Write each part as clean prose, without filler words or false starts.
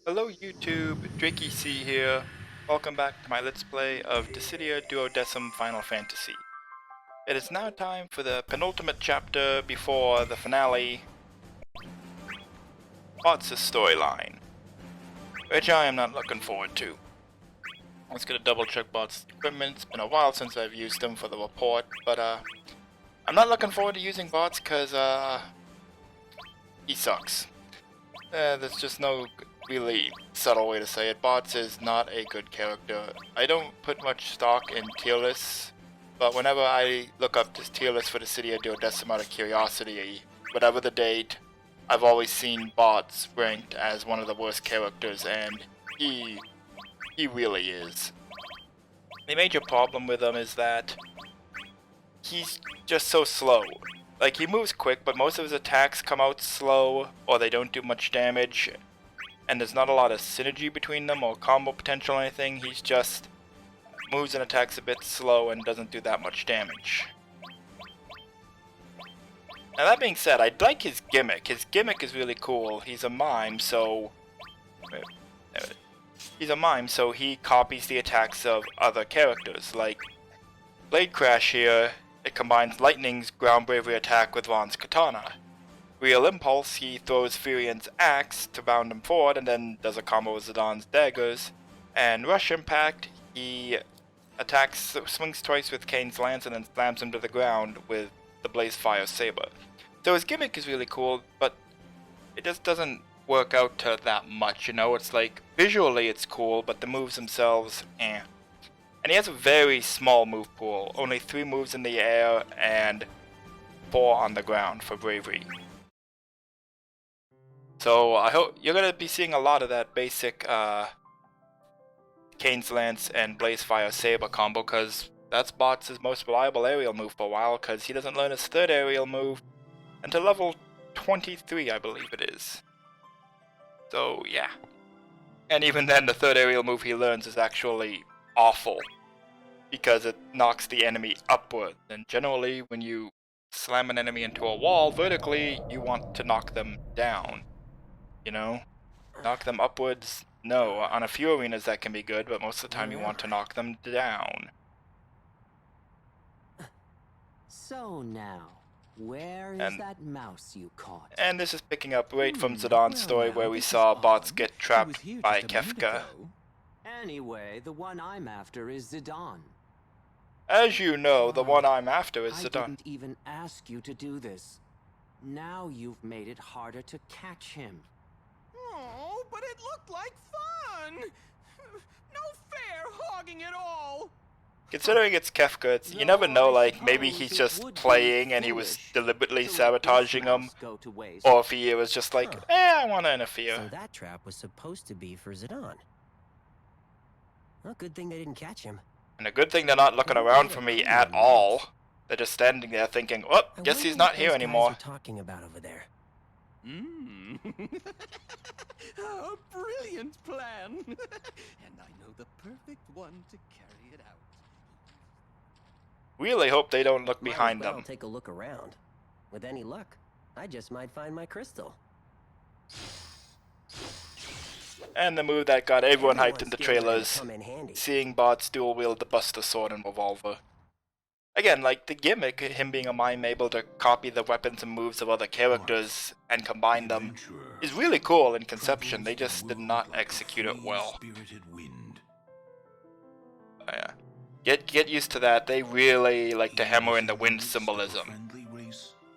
Hello YouTube, DrakeEC here. Welcome back to my Let's Play of Dissidia Duodecim Final Fantasy. It is now time for the penultimate chapter before the finale, Bots' storyline, which I am not looking forward to. Let's get a double check Bots' equipment. It's been a while since I've used them for the report, but I'm not looking forward to using Bots because he sucks. There's just no really subtle way to say it. Bots is not a good character. I don't put much stock in tier lists, but whenever I look up this tier list for Dissidia Duodecim out of curiosity, whatever the date, I've always seen Bots ranked as one of the worst characters, and he really is. The major problem with him is that he's just so slow. Like, he moves quick, but most of his attacks come out slow, or they don't do much damage, and there's not a lot of synergy between them, or combo potential or anything. He's just moves and attacks a bit slow and doesn't do that much damage. Now that being said, I like his gimmick. His gimmick is really cool. He's a mime, so he copies the attacks of other characters, like Blade Crash here. It combines Lightning's Ground Bravery attack with Ron's katana. Real Impulse, he throws Furion's axe to bound him forward and then does a combo with Zidane daggers. And Rush Impact, he swings twice with Kane's lance and then slams him to the ground with the Blaze Fire Saber. So his gimmick is really cool, but it just doesn't work out to that much, you know? It's like, visually it's cool, but the moves themselves, eh. And he has a very small move pool, only 3 moves in the air and 4 on the ground for bravery. So I hope you're going to be seeing a lot of that basic Kane's Lance and Blaze Fire Saber combo, because that's Bots' most reliable aerial move for a while, because he doesn't learn his 3rd aerial move until level 23, I believe it is. So yeah. And even then, the 3rd aerial move he learns is actually awful, because it knocks the enemy upward, and generally when you slam an enemy into a wall vertically, you want to knock them down, you know? Knock them upwards, no. On a few arenas that can be good, but most of the time you want to knock them down. So now, where is that mouse you caught? And this is picking up right from Zidane's story where we saw Bots get trapped by Kefka. Anyway, the one I'm after is Zidane. As you know, the one I'm after is Zidane. I didn't even ask you to do this. Now you've made it harder to catch him. Oh, but it looked like fun! No fair hogging at all! Considering it's Kefka, you never know, like, maybe he's just playing and he was deliberately sabotaging him, or if he was just like, I want to interfere. So that trap was supposed to be for Zidane. Well, good thing they didn't catch him. And a good thing they're not looking around for me at all. They're just standing there thinking, oh, guess he's not here anymore. Talking about over there. A brilliant plan! And I know the perfect one to carry it out. Really hope they don't look behind them. I'll take a look around. With any luck, I just might find my crystal. And the move that got everyone hyped in the trailers, seeing Bots dual wield the Buster Sword and Revolver. Again, like, the gimmick, him being a mime able to copy the weapons and moves of other characters and combine them, is really cool in conception. They just did not execute it well. Yeah. Get used to that. They really like to hammer in the wind symbolism.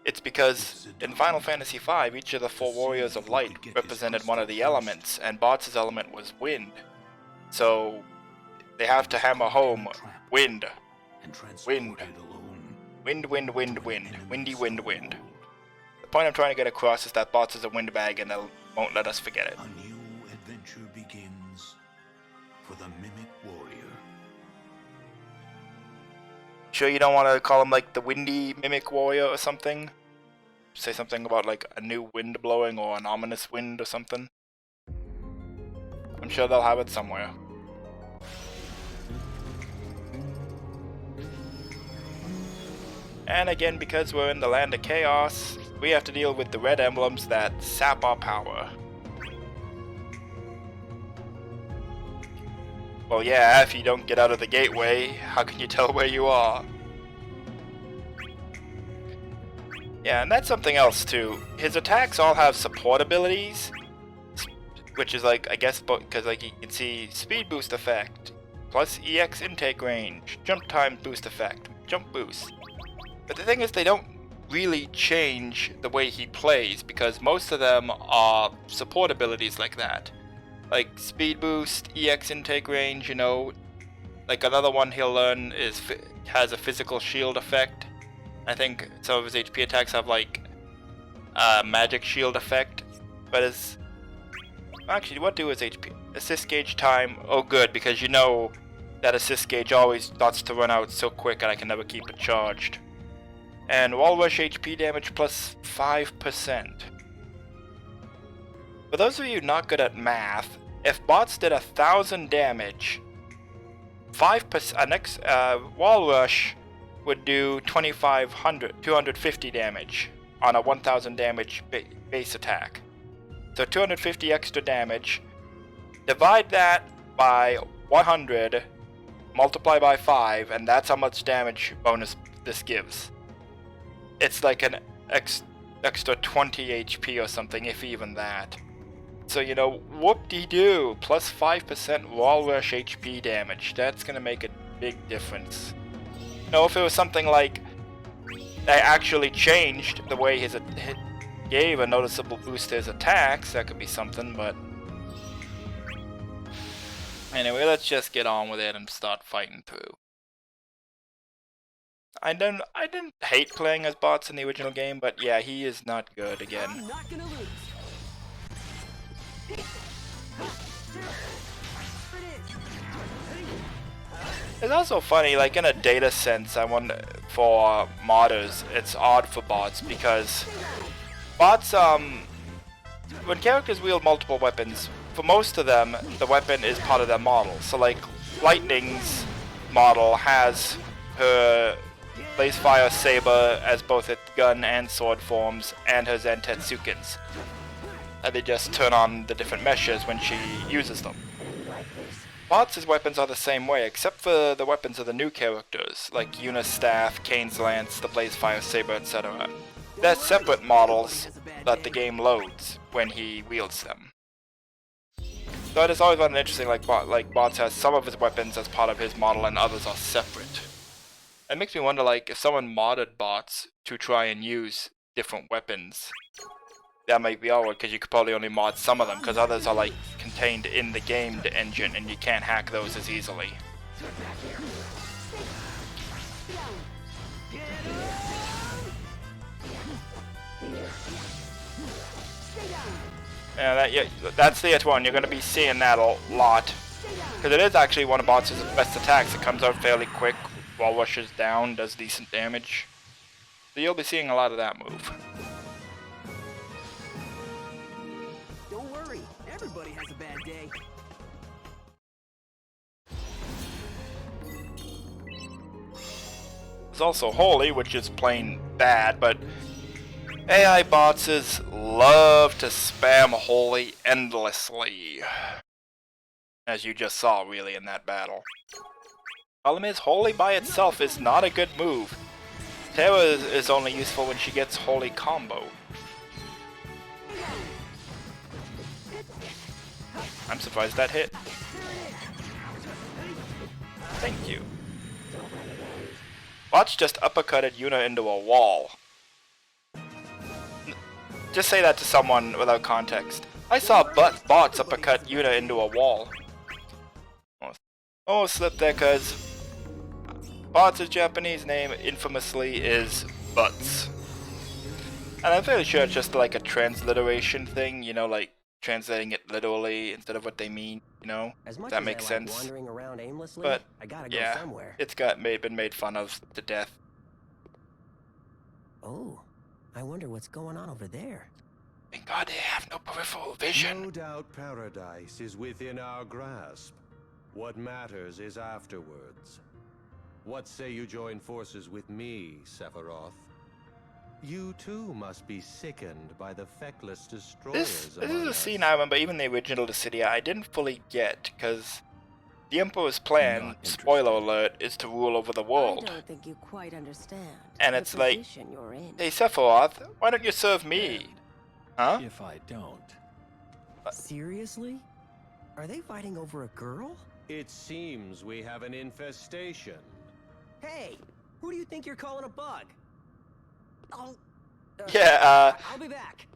It's because in Final Fantasy V, each of the 4 Warriors of Light represented one of the elements, and Bots' element was wind. So they have to hammer home wind. Wind. Wind, wind, wind, wind. Windy, wind, wind. The point I'm trying to get across is that Bots is a windbag and they won't let us forget it. A new adventure begins for the Mimic Warrior. Sure you don't want to call him like the Windy Mimic Warrior or something? Say something about like a new wind blowing or an ominous wind or something? I'm sure they'll have it somewhere. And again, because we're in the land of chaos, we have to deal with the red emblems that sap our power. Well, yeah, if you don't get out of the gateway, how can you tell where you are? Yeah, and that's something else too. His attacks all have support abilities, which is like, I guess, because like you can see speed boost effect, plus EX intake range, jump time boost effect, jump boost. But the thing is, they don't really change the way he plays because most of them are support abilities like that. Like speed boost, EX intake range, you know. Like another one he'll learn is has a physical shield effect. I think some of his HP attacks have like a magic shield effect. But his actually, what do his HP? Assist gauge time. Oh, good, because you know that assist gauge always starts to run out so quick, and I can never keep it charged. And wall rush HP damage plus 5%. For those of you not good at math, if bots did 1,000 damage, 5% wall rush would do 250 damage on a 1,000 damage base attack. So 250 extra damage. Divide that by 100, multiply by 5, and that's how much damage bonus this gives. It's like an extra 20 HP or something, if even that. So, you know, whoop-de-doo, plus 5% wall rush HP damage. That's gonna make a big difference. You know, if it was something like they actually changed the way his gave a noticeable boost to his attacks, that could be something, but anyway, let's just get on with it and start fighting through. I didn't hate playing as bots in the original game, but yeah, he is not good again. I'm not gonna lose. It's also funny, like in a data sense, I wonder for modders, it's odd for bots because bots, when characters wield multiple weapons, for most of them, the weapon is part of their model. So like, Lightning's model has her Blazefire Saber as both its gun and sword forms, and her Zentetsuken's. And they just turn on the different meshes when she uses them. Bots' weapons are the same way, except for the weapons of the new characters, like Yuna's Staff, Kane's Lance, the Blazefire Saber, etc. They're separate models that the game loads when he wields them. So it is always found interesting, like bots has some of his weapons as part of his model and others are separate. It makes me wonder, like, if someone modded bots to try and use different weapons, that might be awkward because you could probably only mod some of them because others are like contained in the game engine and you can't hack those as easily. Yeah, that's the one. You're going to be seeing that a lot because it is actually one of bots' best attacks. It comes out fairly quick, wall rushes down, does decent damage. So you'll be seeing a lot of that move. Don't worry, everybody has a bad day. There's also Holy, which is plain bad, but AI bots love to spam Holy endlessly. As you just saw, really, in that battle. Problem is, Holy by itself is not a good move. Terra is only useful when she gets Holy combo. I'm surprised that hit. Thank you. Bots just uppercutted Yuna into a wall. Just say that to someone without context. I saw bots uppercut Yuna into a wall. Oh, slip there, cuz bots' Japanese name infamously is butts. And I'm fairly sure it's just like a transliteration thing, you know, like translating it literally instead of what they mean, you know? As much That as makes I like sense. wandering around aimlessly, But I gotta yeah, go somewhere. it's been made fun of to death. Oh, I wonder what's going on over there. Thank God they have no peripheral vision. No doubt paradise is within our grasp. What matters is afterwards. What say you join forces with me, Sephiroth? You too must be sickened by the feckless destroyers This is among a us. scene I remember even the original Dissidia I didn't fully get, because the Emperor's plan, Not spoiler interested. alert, is to rule over the I world. don't think you quite understand And the it's like, position you're in. hey Sephiroth, why don't you serve me? Huh? If I don't, Seriously? Are they fighting over a girl? It seems we have an infestation. Hey, who do you think you're calling a bug? Oh, Yeah, I'll be back.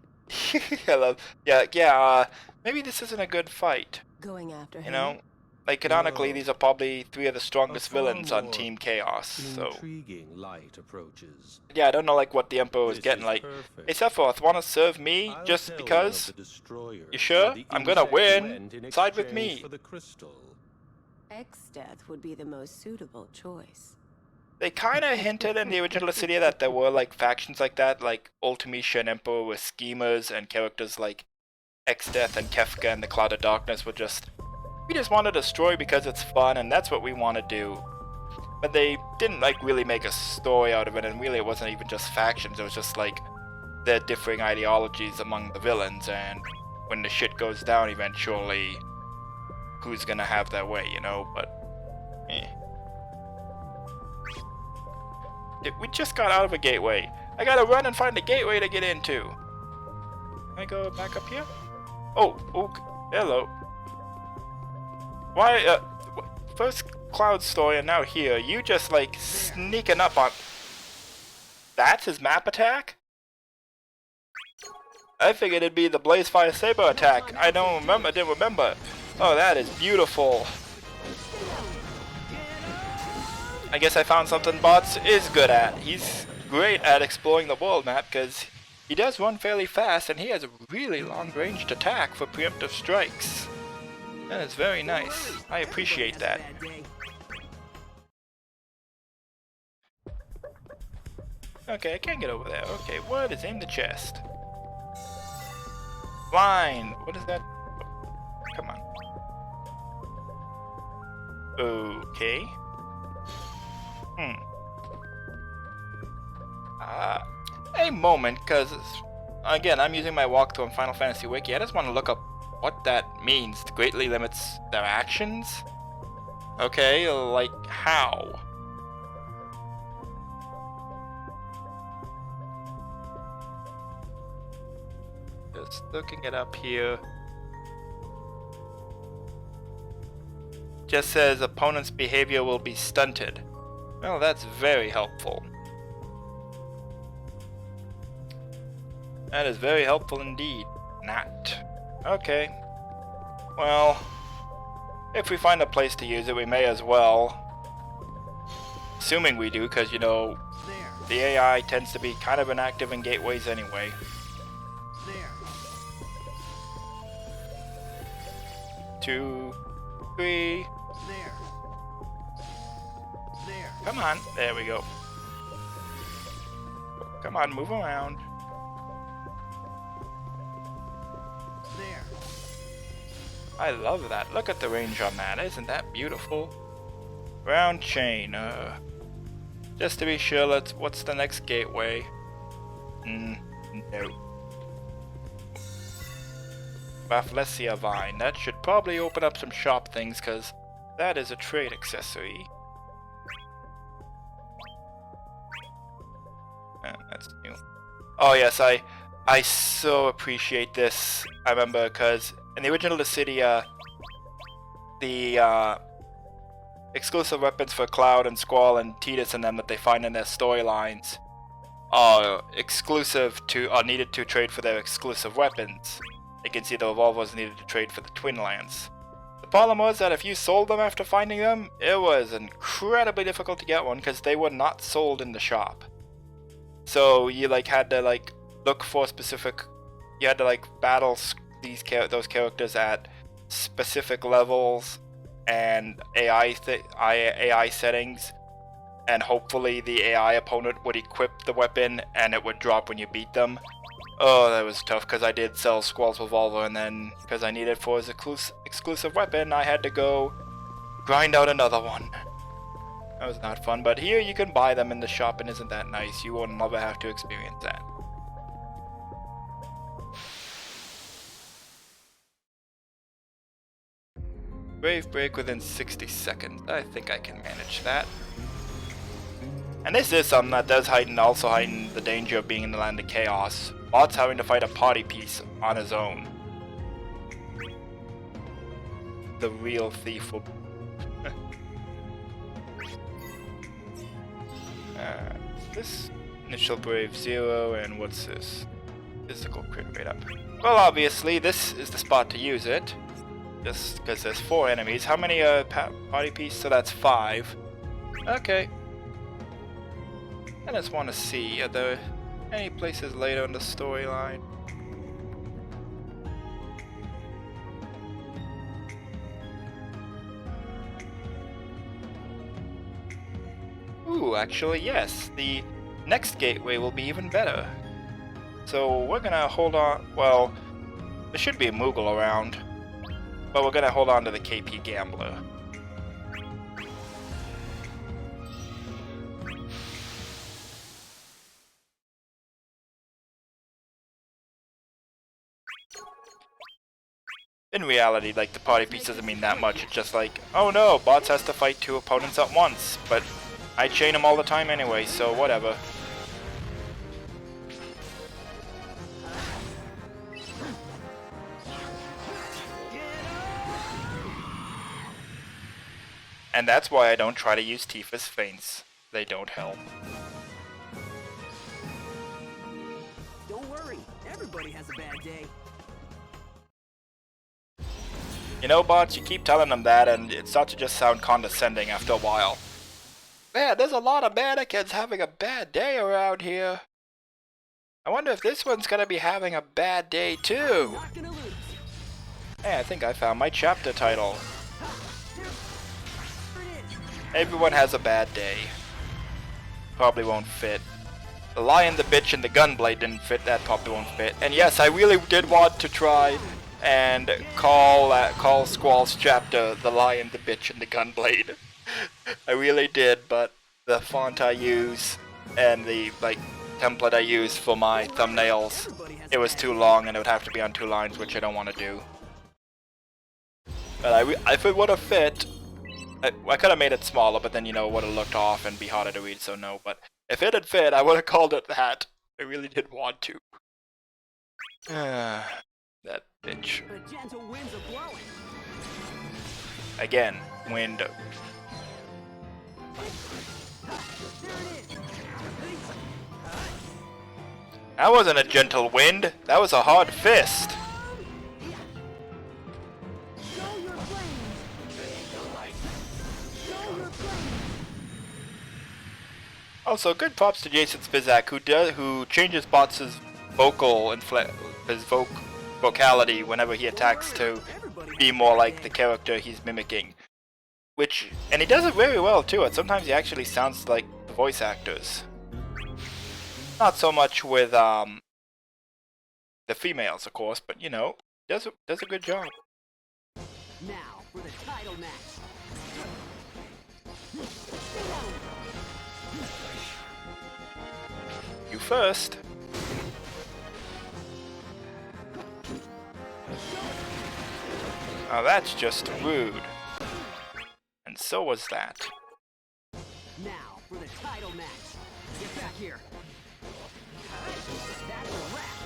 hello. Yeah, maybe this isn't a good fight. Going after him. You know? Like, canonically, No. these are probably 3 of the strongest A far villains on more Team Chaos, so... Intriguing light approaches. Yeah, I don't know, like, what the Emperor was This getting, is like... perfect. Hey, Sephiroth, wanna serve me I'll just tell you because? of the destroyer, You sure? where the I'm gonna insect win. went in Side with exchange me. For the crystal. X-Death would be the most suitable choice. They kinda hinted in the original Dissidia that there were, like, factions like that, like Ultimecia and Emperor were schemers, and characters like X-Death and Kefka and the Cloud of Darkness were just... We just want to destroy because it's fun, and that's what we want to do. But they didn't, like, really make a story out of it, and really it wasn't even just factions, it was just, like, their differing ideologies among the villains, and when the shit goes down eventually, who's gonna have their way, you know, but... We just got out of a gateway. I gotta run and find a gateway to get into. Can I go back up here? Oh, hello. Why, first Cloud story and now here, you just like sneaking up on... That's his map attack? I figured it'd be the Blazefire Saber attack. I didn't remember. Oh, that is beautiful. I guess I found something Bots is good at. He's great at exploring the world map because he does run fairly fast and he has a really long ranged attack for preemptive strikes. That is very nice. I appreciate that. Okay, I can't get over there. Okay, what is in the chest? Blind! What is that? Come on. Okay. A moment, because, again, I'm using my walkthrough on Final Fantasy Wiki. I just want to look up what that means. It greatly limits their actions? Okay, like, how? Just looking it up here. Just says opponent's behavior will be stunted. Well, that's very helpful. That is very helpful indeed. Not. Okay. Well, if we find a place to use it, we may as well. Assuming we do, because, you know, the AI tends to be kind of inactive in gateways anyway. 2, 3. Come on. There we go. Come on, move around. I love that. Look at the range on that. Isn't that beautiful? Round chain. Just to be sure, what's the next gateway? No. Rafflesia Vine. That should probably open up some shop things, because that is a trade accessory. That's new. Oh yes, I so appreciate this. I remember, because in the original Dissidia, the exclusive weapons for Cloud and Squall and Tidus and them that they find in their storylines are exclusive to, are needed to trade for their exclusive weapons. You can see the revolvers needed to trade for the Twin Lance. The problem was that if you sold them after finding them, it was incredibly difficult to get one because they were not sold in the shop. So you like had to like look for specific, you had to like battle those characters at specific levels and AI settings, and hopefully the AI opponent would equip the weapon and it would drop when you beat them. Oh, that was tough because I did sell Squall's revolver, and then because I needed it for his exclusive weapon, I had to go grind out another one. That was not fun, but here you can buy them in the shop, and isn't that nice? You will never have to experience that. Brave break within 60 seconds. I think I can manage that. And this is something that does also heighten the danger of being in the land of chaos. Bot's having to fight a party piece on his own. The real thief will... this initial brave 0, and what's this? Physical crit rate up. Well, obviously, this is the spot to use it. Just because there's 4 enemies. How many party piece? So that's 5. Okay. I just want to see, are there any places later in the storyline? Ooh, actually yes. The next gateway will be even better. So we're gonna hold on, well, there should be a Moogle around. But we're gonna hold on to the KP Gambler. In reality, like, the party piece doesn't mean that much. It's just like, oh no, Bots has to fight 2 opponents at once. But I chain them all the time anyway, so whatever. And that's why I don't try to use Tifa's feints. They don't help. Don't worry, everybody has a bad day. You know, Bots, you keep telling them that, and it starts to just sound condescending after a while. Man, there's a lot of mannequins having a bad day around here. I wonder if this one's gonna be having a bad day too. Not gonna lose. Hey, I think I found my chapter title. Everyone has a bad day. Probably won't fit. The Lion, the Bitch, and the Gunblade didn't fit. That probably won't fit. And yes, I really did want to try and call Squall's chapter The Lion, the Bitch, and the Gunblade. I really did, but the font I use and the template I use for my thumbnails, it was too long and it would have to be on 2 lines, which I don't want to do. But if it would have fit, I could have made it smaller, but then, you know, it would have looked off and be harder to read, so no. But if it had fit, I would have called it that. I really did want to. That bitch. The gentle winds are blowing. Again, wind. There it is. That wasn't a gentle wind. That was a hard fist. Show your flames. Show your flames. Also, good props to Jason Spizak, who changes Bots' vocal vocality whenever he attacks to be more like the character he's mimicking. And he does it very well too. And sometimes he actually sounds like the voice actors. Not so much with the females, of course, but you know, does a good job. Now for the title match. You first. Now that's just rude. And so was that. Now for the title match. Get back here. That's a wrap.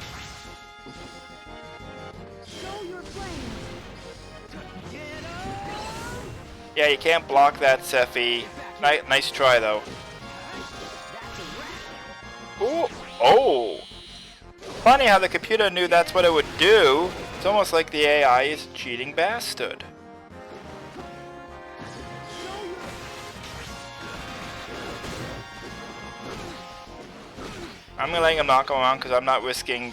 Show your flames. Yeah, you can't block that, Sephi. Nice try, though. Ooh. Oh! Funny how the computer knew that's what it would do. It's almost like the AI is a cheating bastard. I'm gonna let him knock him around because I'm not risking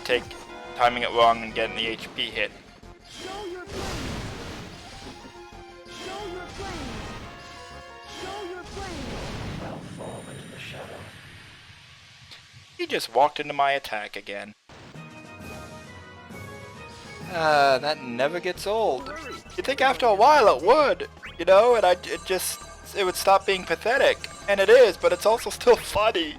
timing it wrong and getting the HP hit. Show your flames. Show your flames. Show your flames. I'll fall into the shadows. He just walked into my attack again. That never gets old. You think after a while it would, you know, and it would stop being pathetic. And it is, but it's also still funny.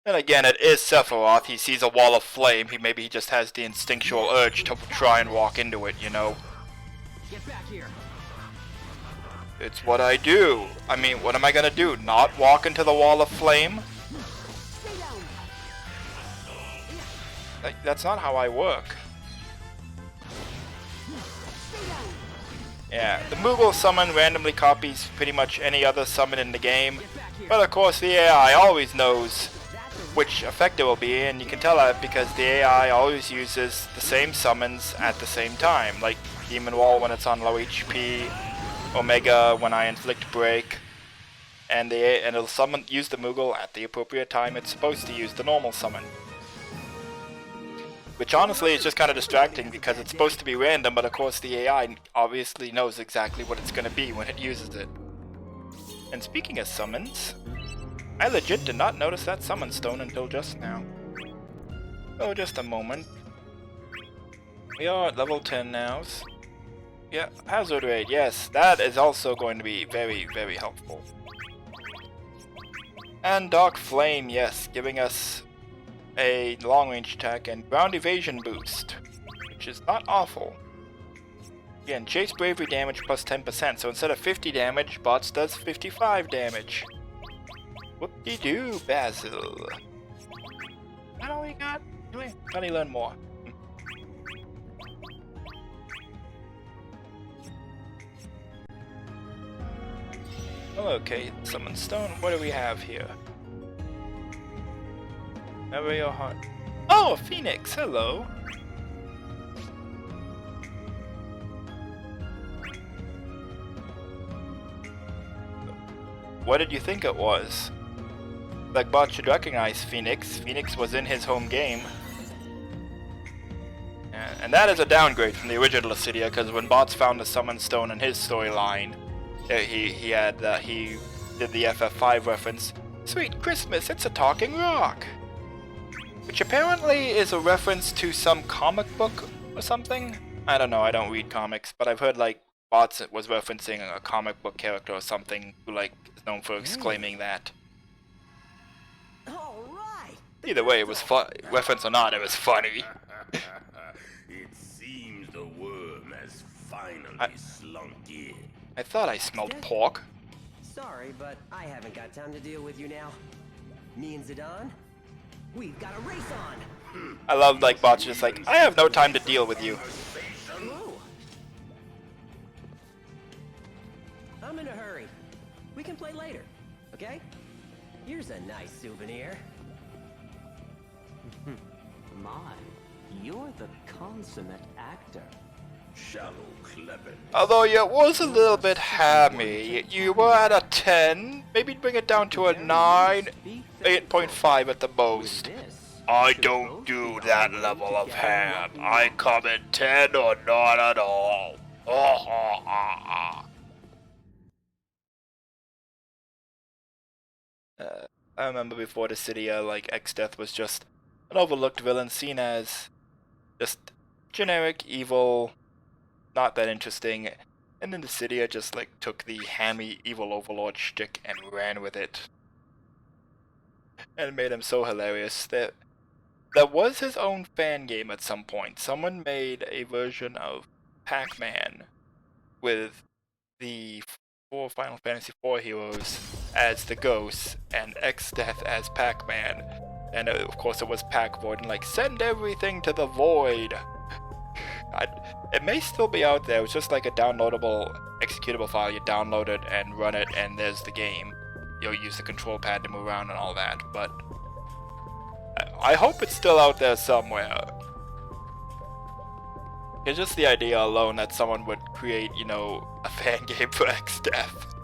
And again, it is Sephiroth. He sees a wall of flame. Maybe he just has the instinctual urge to try and walk into it, you know? Get back here. It's what I do. I mean, what am I gonna do? Not walk into the wall of flame? Stay down. Like, that's not how I work. Stay down. Yeah, the Moogle summon randomly copies pretty much any other summon in the game. But of course, the AI always knows which effect it will be, and you can tell that because the AI always uses the same summons at the same time, like Demon Wall when it's on low HP, Omega when I inflict break, and it'll use the Moogle at the appropriate time it's supposed to use the normal summon. Which honestly is just kind of distracting because it's supposed to be random, but of course the AI obviously knows exactly what it's going to be when it uses it. And speaking of summons, I legit did not notice that summon stone until just now. Oh, just a moment. We are at level 10 now. Yeah, hazard rate, yes, that is also going to be very, very helpful. And Dark Flame, yes, giving us a long-range attack and ground evasion boost, which is not awful. Again, chase bravery damage plus 10%, so instead of 50 damage, bots does 55 damage. Whoop-de-doo, Basil. What do we got? Anyway, let me learn more. Okay, summon stone. What do we have here? Aerial heart. Oh, a phoenix. Hello. What did you think it was? Like bot should recognize Phoenix. Phoenix was in his home game. And that is a downgrade from the original Dissidia, because when bots found the summon stone in his storyline, he did the FF5 reference. Sweet Christmas, it's a talking rock! Which apparently is a reference to some comic book or something? I don't know, I don't read comics, but I've heard like bots was referencing a comic book character or something who like is known for exclaiming that. All right. Either way, it was reference or not, it was funny. It seems the worm has finally slunk in. I thought I smelled pork. Sorry, but I haven't got time to deal with you now. Me and Zidane, we've got a race on. I love like bots just like, I have no time to deal with you. Whoa. I'm in a hurry. We can play later, okay? Here's a nice souvenir. My, you're the consummate actor. Shallow, clever. Although it was a little bit hammy. You were at a 10, maybe bring it down to a 9, 8.5 at the most. I don't do that level of ham. I come in 10 or not at all. I remember before Dissidia, like X-Death was just an overlooked villain seen as just generic, evil, not that interesting, and then Dissidia just like took the hammy evil overlord shtick and ran with it. And made him so hilarious that there was his own fan game at some point. Someone made a version of Pac-Man with the 4 Final Fantasy IV heroes as the ghosts and X-Death as Pac-Man. And of course it was Pac-Void and like, send everything to the void. It may still be out there. It's just like a downloadable executable file. You download it and run it and there's the game. You'll use the control pad to move around and all that, but I hope it's still out there somewhere. It's just the idea alone that someone would create, you know, a fan game for X-Death.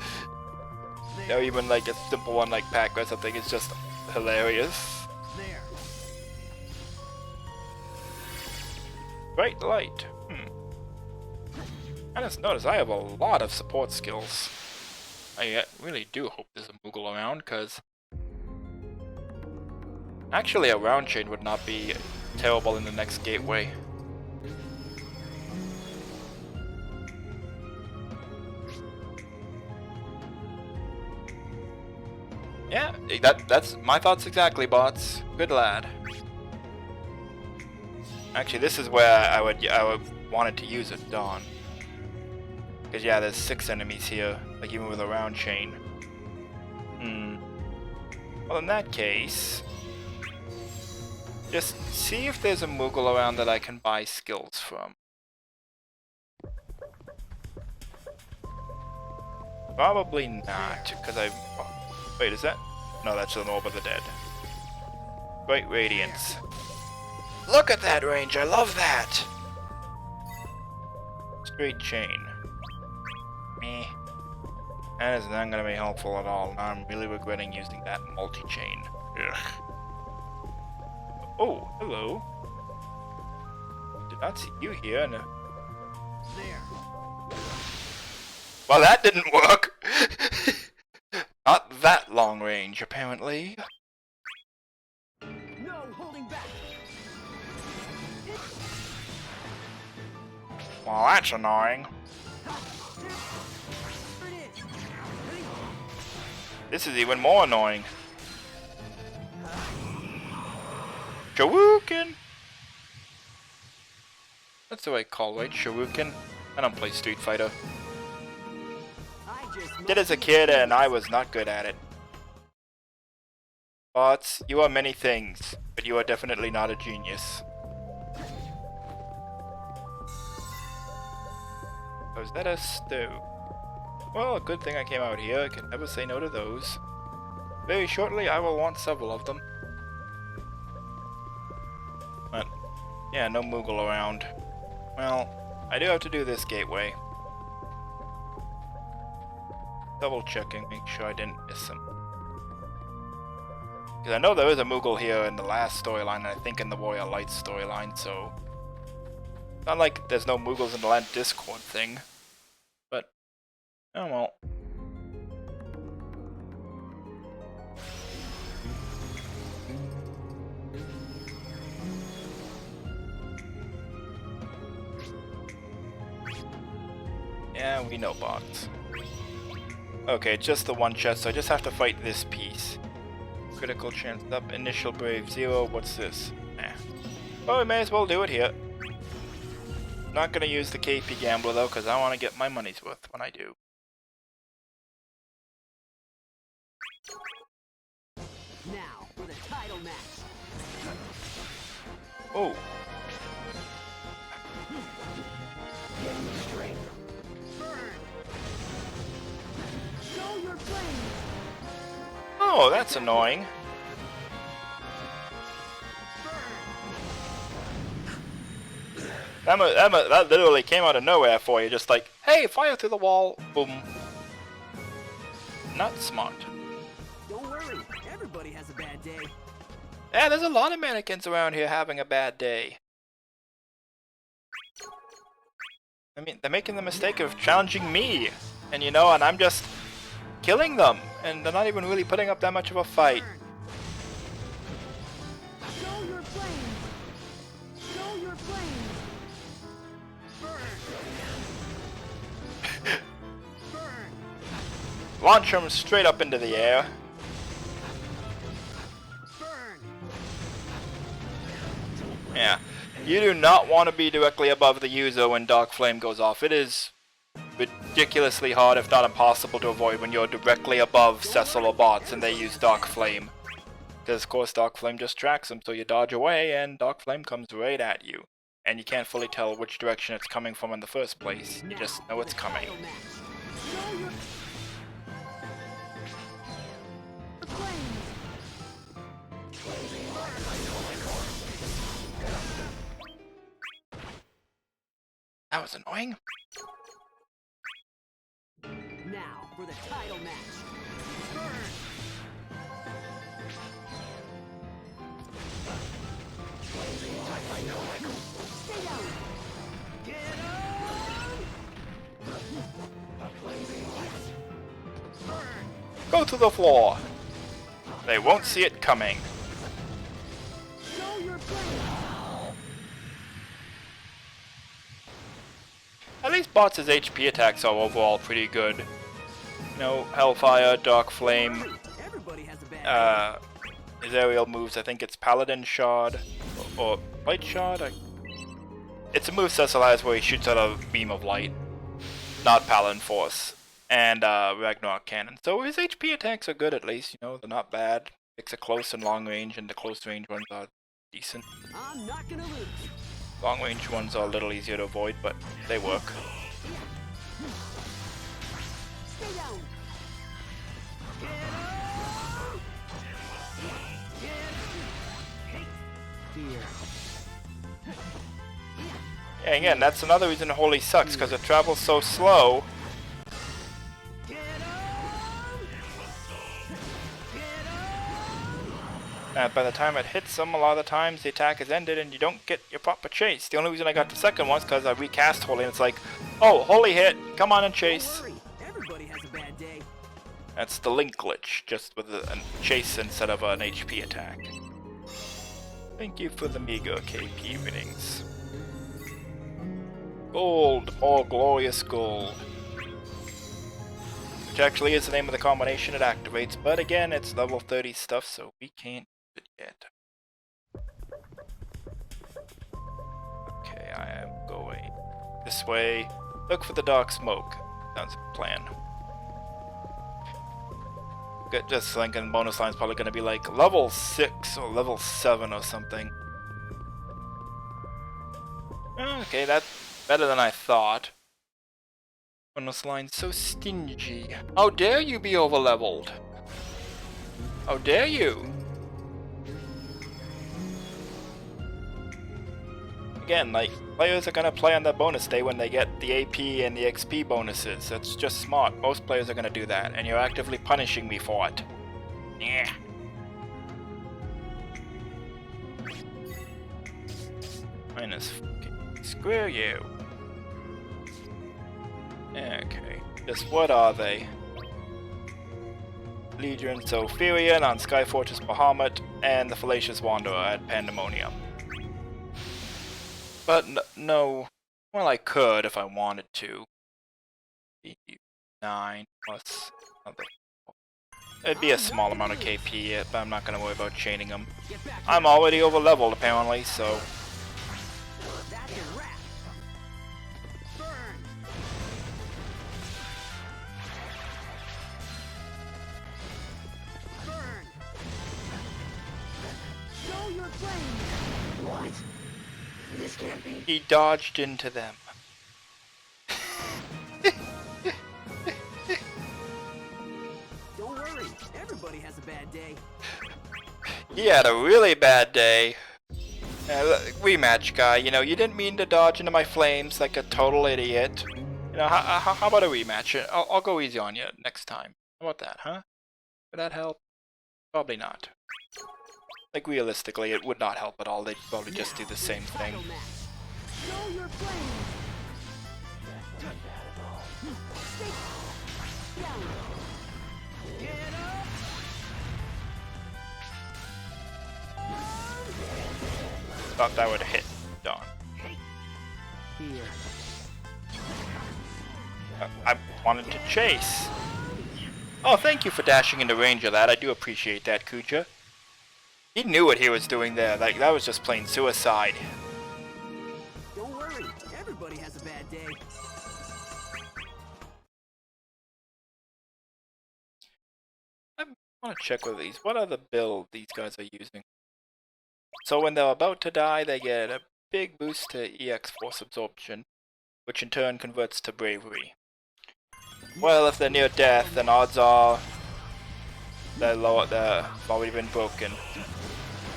You know, even like a simple one like Pac or something, it's just hilarious. There. Bright light. I just noticed I have a lot of support skills. I really do hope there's a Moogle around, because actually a round chain would not be terrible in the next gateway. Yeah, that's my thoughts exactly, bots. Good lad. Actually, this is where I would wanted to use it, Dawn. Because yeah, there's 6 enemies here, like even with a round chain. Well, in that case, just see if there's a Moogle around that I can buy skills from. Probably not, because wait, is that? No, that's an Orb of the Dead. Great Radiance. Look at that range, I love that! Straight chain. Meh. That is not going to be helpful at all. Now I'm really regretting using that multi-chain. Ugh. Oh, hello. Did not see you here. No. There. Well, that didn't work! Not that long range, apparently. No holding back. Well, that's annoying. This is even more annoying. Shawookin! That's the way it's called, right? Shawookin? I don't play Street Fighter. Did as a kid and I was not good at it. Bots, you are many things, but you are definitely not a genius. Oh, is that a stove? Well, a good thing I came out here. I can never say no to those. Very shortly, I will want several of them. But, yeah, no Moogle around. Well, I do have to do this gateway. Double checking, make sure I didn't miss him. Because I know there is a Moogle here in the last storyline, and I think in the Warrior Lights storyline, so... Not like there's no Moogles in the Land Discord thing. But, oh well. Yeah, we know bots. Okay, just the one chest, so I just have to fight this piece. Critical chance up, initial brave 0, what's this? Eh. Oh, we may as well do it here. Not gonna use the KP Gambler though, because I want to get my money's worth when I do. Now for the title match. Oh. Oh, that's annoying. That literally came out of nowhere for you, just like, hey, fire through the wall, boom. Not smart. Don't worry, everybody has a bad day. Yeah, there's a lot of mannequins around here having a bad day. I mean, they're making the mistake of challenging me, and you know, and I'm just killing them, and they're not even really putting up that much of a fight. Show your flames. Show your flames. Launch them straight up into the air. Yeah, you do not want to be directly above the user when Dark Flame goes off. It is ridiculously hard, if not impossible, to avoid when you're directly above Cecil or bots and they use Dark Flame. Because of course Dark Flame just tracks them, so you dodge away and Dark Flame comes right at you. And you can't fully tell which direction it's coming from in the first place. You just know it's coming. That was annoying. Now for the title match. Stay down. Get on. Go to the floor. They won't see it coming. Show your flame. At least bots' HP attacks are overall pretty good. You know, Hellfire, Dark Flame. Everybody has a his aerial moves. I think it's Paladin Shard or Light Shard. It's a move Cecil has where he shoots out a beam of light, not Paladin Force, and Ragnarok Cannon. So his HP attacks are good at least. You know, they're not bad. It's a close and long range, and the close range ones are decent. I'm not gonna lose. Long range ones are a little easier to avoid, but they work. Stay down. Yeah, again, that's another reason Holy sucks, because it travels so slow. And by the time it hits them, a lot of the times the attack is ended and you don't get your proper chase. The only reason I got the second one is because I recast Holy and it's like, oh, Holy hit, come on and chase. Everybody has a bad day. That's the link glitch, just with a chase instead of an HP attack. Thank you for the meager KP readings. Gold, more glorious gold. Which actually is the name of the combination it activates, but again, it's level 30 stuff, so we can't do it yet. Okay, I am going this way. Look for the dark smoke. Sounds like a plan. Just thinking bonus line's probably going to be like level 6 or level 7 or something. Okay, that's better than I thought. Bonus line's so stingy. How dare you be overleveled? How dare you? Again, like, players are gonna play on their bonus day when they get the AP and the XP bonuses. That's just smart. Most players are gonna do that, and you're actively punishing me for it. Yeah. Minus fucking screw you. Okay. Just what are they? Legion Sophirian on Skyfortress Bahamut, and the Fallacious Wanderer at Pandemonium. But no, well, I could if I wanted to. 9 plus another. It'd be a small amount of KP, but I'm not gonna worry about chaining them. I'm already over leveled apparently, so. That's a wrap. Burn. Burn. Show your flame. What? This can't be. He dodged into them. Don't worry, everybody has a bad day. He had a really bad day. Rematch guy, you know, you didn't mean to dodge into my flames like a total idiot. You know, how about a rematch? I'll go easy on you next time. How about that, huh? Would that help? Probably not. Like, realistically, it would not help at all. They'd probably just do the same thing. Show your flame. Stay down. Get up. Thought that would hit Dawn. Here. I wanted to chase. Oh, thank you for dashing into range of that. I do appreciate that, Kuja. He knew what he was doing there. Like, that was just plain suicide. Don't worry, everybody has a bad day. I want to check with these. What are the builds these guys are using? So when they're about to die, they get a big boost to EX Force Absorption, which in turn converts to Bravery. Well, if they're near death, then odds are they're already been broken.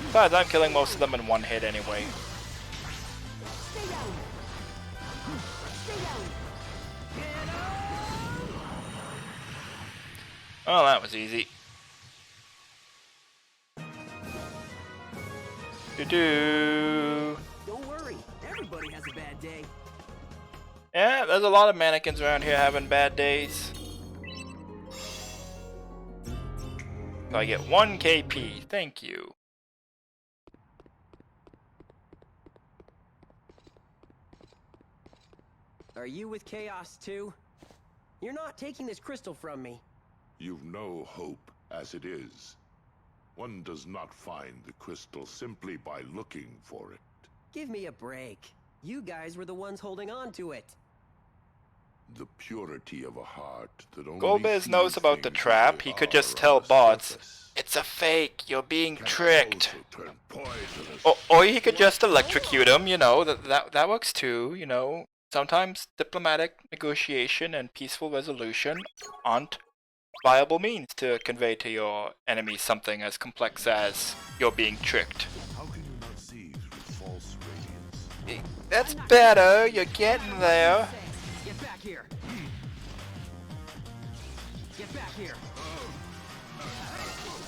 Besides, I'm killing most of them in one hit anyway. Stay down. Stay down. Oh, that was easy. Do-do. Don't worry, everybody has a bad day. Yeah, there's a lot of mannequins around here having bad days. So I get 1 KP. Thank you. Are you with Chaos too? You're not taking this crystal from me. You've no hope as it is. One does not find the crystal simply by looking for it. Give me a break. You guys were the ones holding on to it. The purity of a heart that only Golbez sees knows about the things as trap. they He could are just on tell the bots, surface. it's a fake, you're being Can tricked. also turn poisonous. Or he could just electrocute him, you know, that works too, you know. Sometimes diplomatic negotiation and peaceful resolution aren't viable means to convey to your enemy something as complex as you're being tricked. How can you not see through false radiance? That's better, you're getting there. Get back here. Get back here.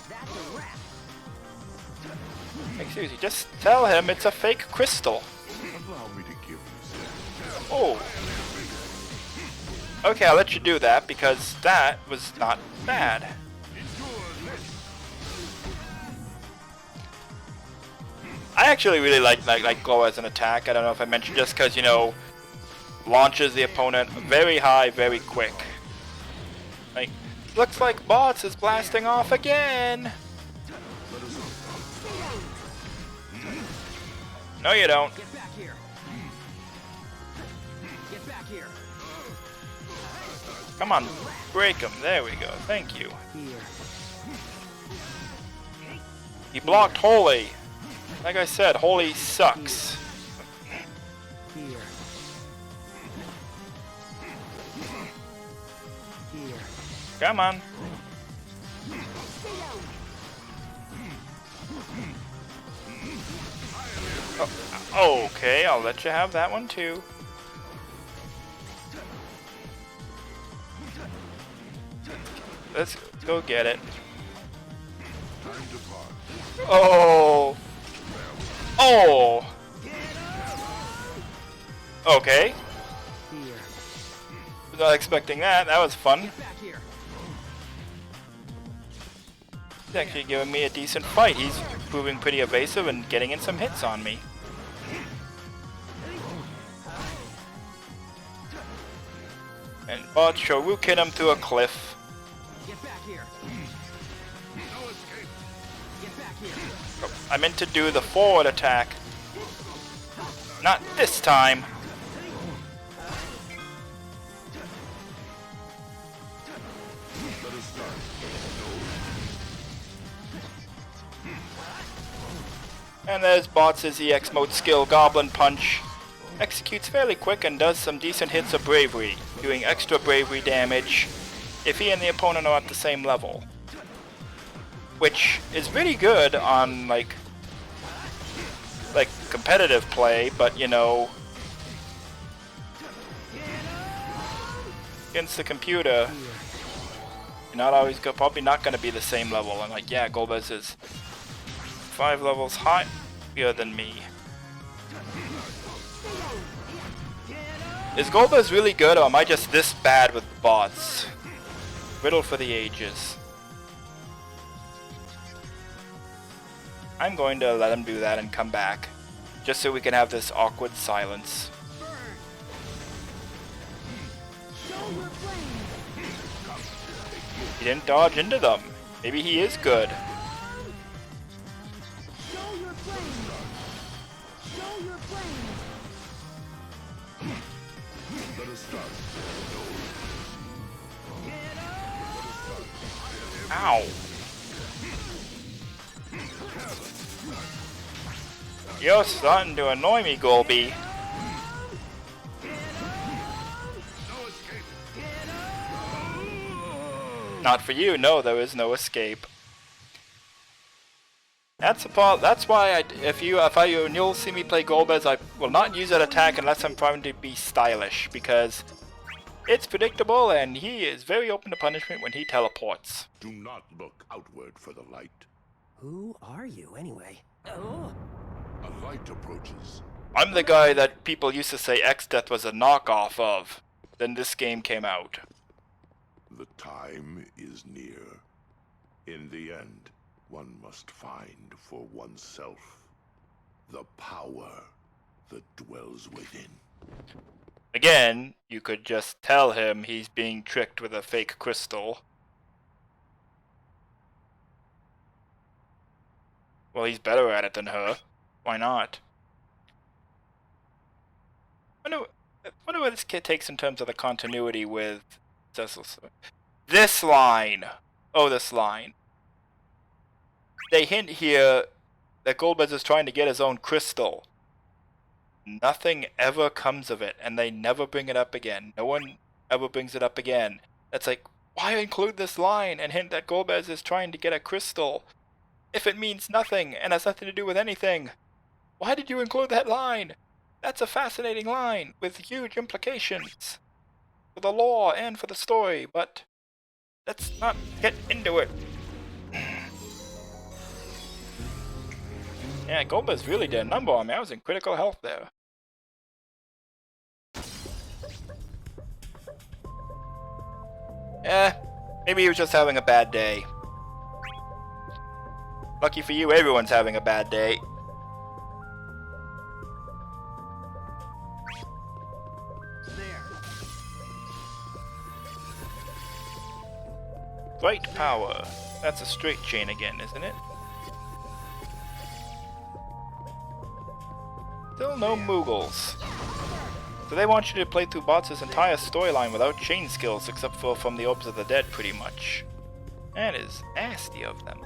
That's a wrap. Like seriously, just tell him it's a fake crystal. Allow me to give you some. Oh. Okay, I'll let you do that because that was not bad. I actually really like Glow as an attack. I don't know if I mentioned, just because, you know, launches the opponent very high, very quick. Like, looks like Bots is blasting off again. No, you don't. Get back here. Get back here. Come on, break him. There we go. Thank you. Here. He blocked Holy. Like I said, Holy sucks. Here. Here. Come on. Oh, okay, I'll let you have that one too. Let's go get it. Oh. Oh. Okay. Here. Was not expecting that. That was fun. Get back here. He's actually giving me a decent fight. He's proving pretty evasive and getting in some hits on me. And Bot Shoruk hit him through a cliff. Get back here. Get back here. Oh, I meant to do the forward attack. Not this time. And there's Bots' EX mode skill, Goblin Punch. Executes fairly quick and does some decent hits of bravery, doing extra bravery damage if he and the opponent are at the same level. Which is really good on like competitive play, but you know, against the computer, you're not always probably not going to be the same level. And like, yeah, Golbez is 5 levels higher than me. Is Golbez really good, or am I just this bad with bots? Riddle for the ages. I'm going to let him do that and come back, just so we can have this awkward silence. He didn't dodge into them. Maybe he is good. Ow. You're starting to annoy me, Golby. Not for you, no, there is no escape. That's the part. That's why you'll see me play Golbez, I will not use that attack unless I'm trying to be stylish, because it's predictable and he is very open to punishment when he teleports. Do not look outward for the light. Who are you, anyway? Oh. A light approaches. I'm the guy that people used to say X-Death was a knockoff of. Then this game came out. The time is near. In the end, one must find for oneself the power that dwells within. Again, you could just tell him he's being tricked with a fake crystal. Well, he's better at it than her. Why not? I wonder where this kid takes in terms of the continuity with this line. Oh, this line. They hint here that Golbez is trying to get his own crystal. Nothing ever comes of it, and they never bring it up again. No one ever brings it up again. That's like, why include this line and hint that Golbez is trying to get a crystal if it means nothing and has nothing to do with anything? Why did you include that line? That's a fascinating line with huge implications for the lore and for the story, but let's not get into it. Yeah, Golbez really did a number on me. I was in critical health there. Maybe he was just having a bad day. Lucky for you, everyone's having a bad day. Great power. That's a straight chain again, isn't it? Still no Moogles. So they want you to play through Bots' entire storyline without chain skills, except for from the Orbs of the Dead, pretty much. That is nasty of them.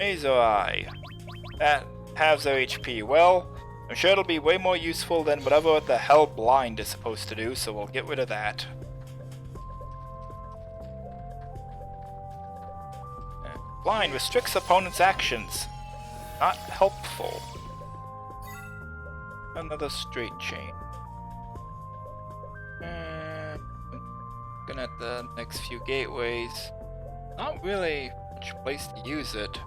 Azor-Eye. That halves their HP. Well, I'm sure it'll be way more useful than whatever the hell Blind is supposed to do, so we'll get rid of that. Blind restricts opponent's actions. Not helpful. Another straight chain. Looking at the next few gateways. Not really much place to use it.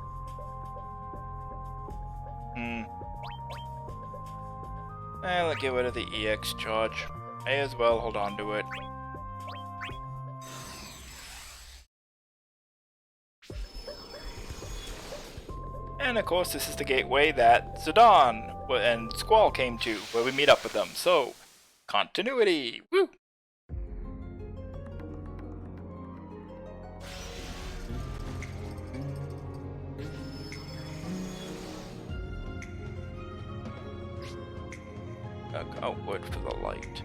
I'll get rid of the EX charge. May as well hold on to it. And of course, this is the gateway that Zidane and Squall came to, where we meet up with them. So, continuity! Woo! Look outward for the light.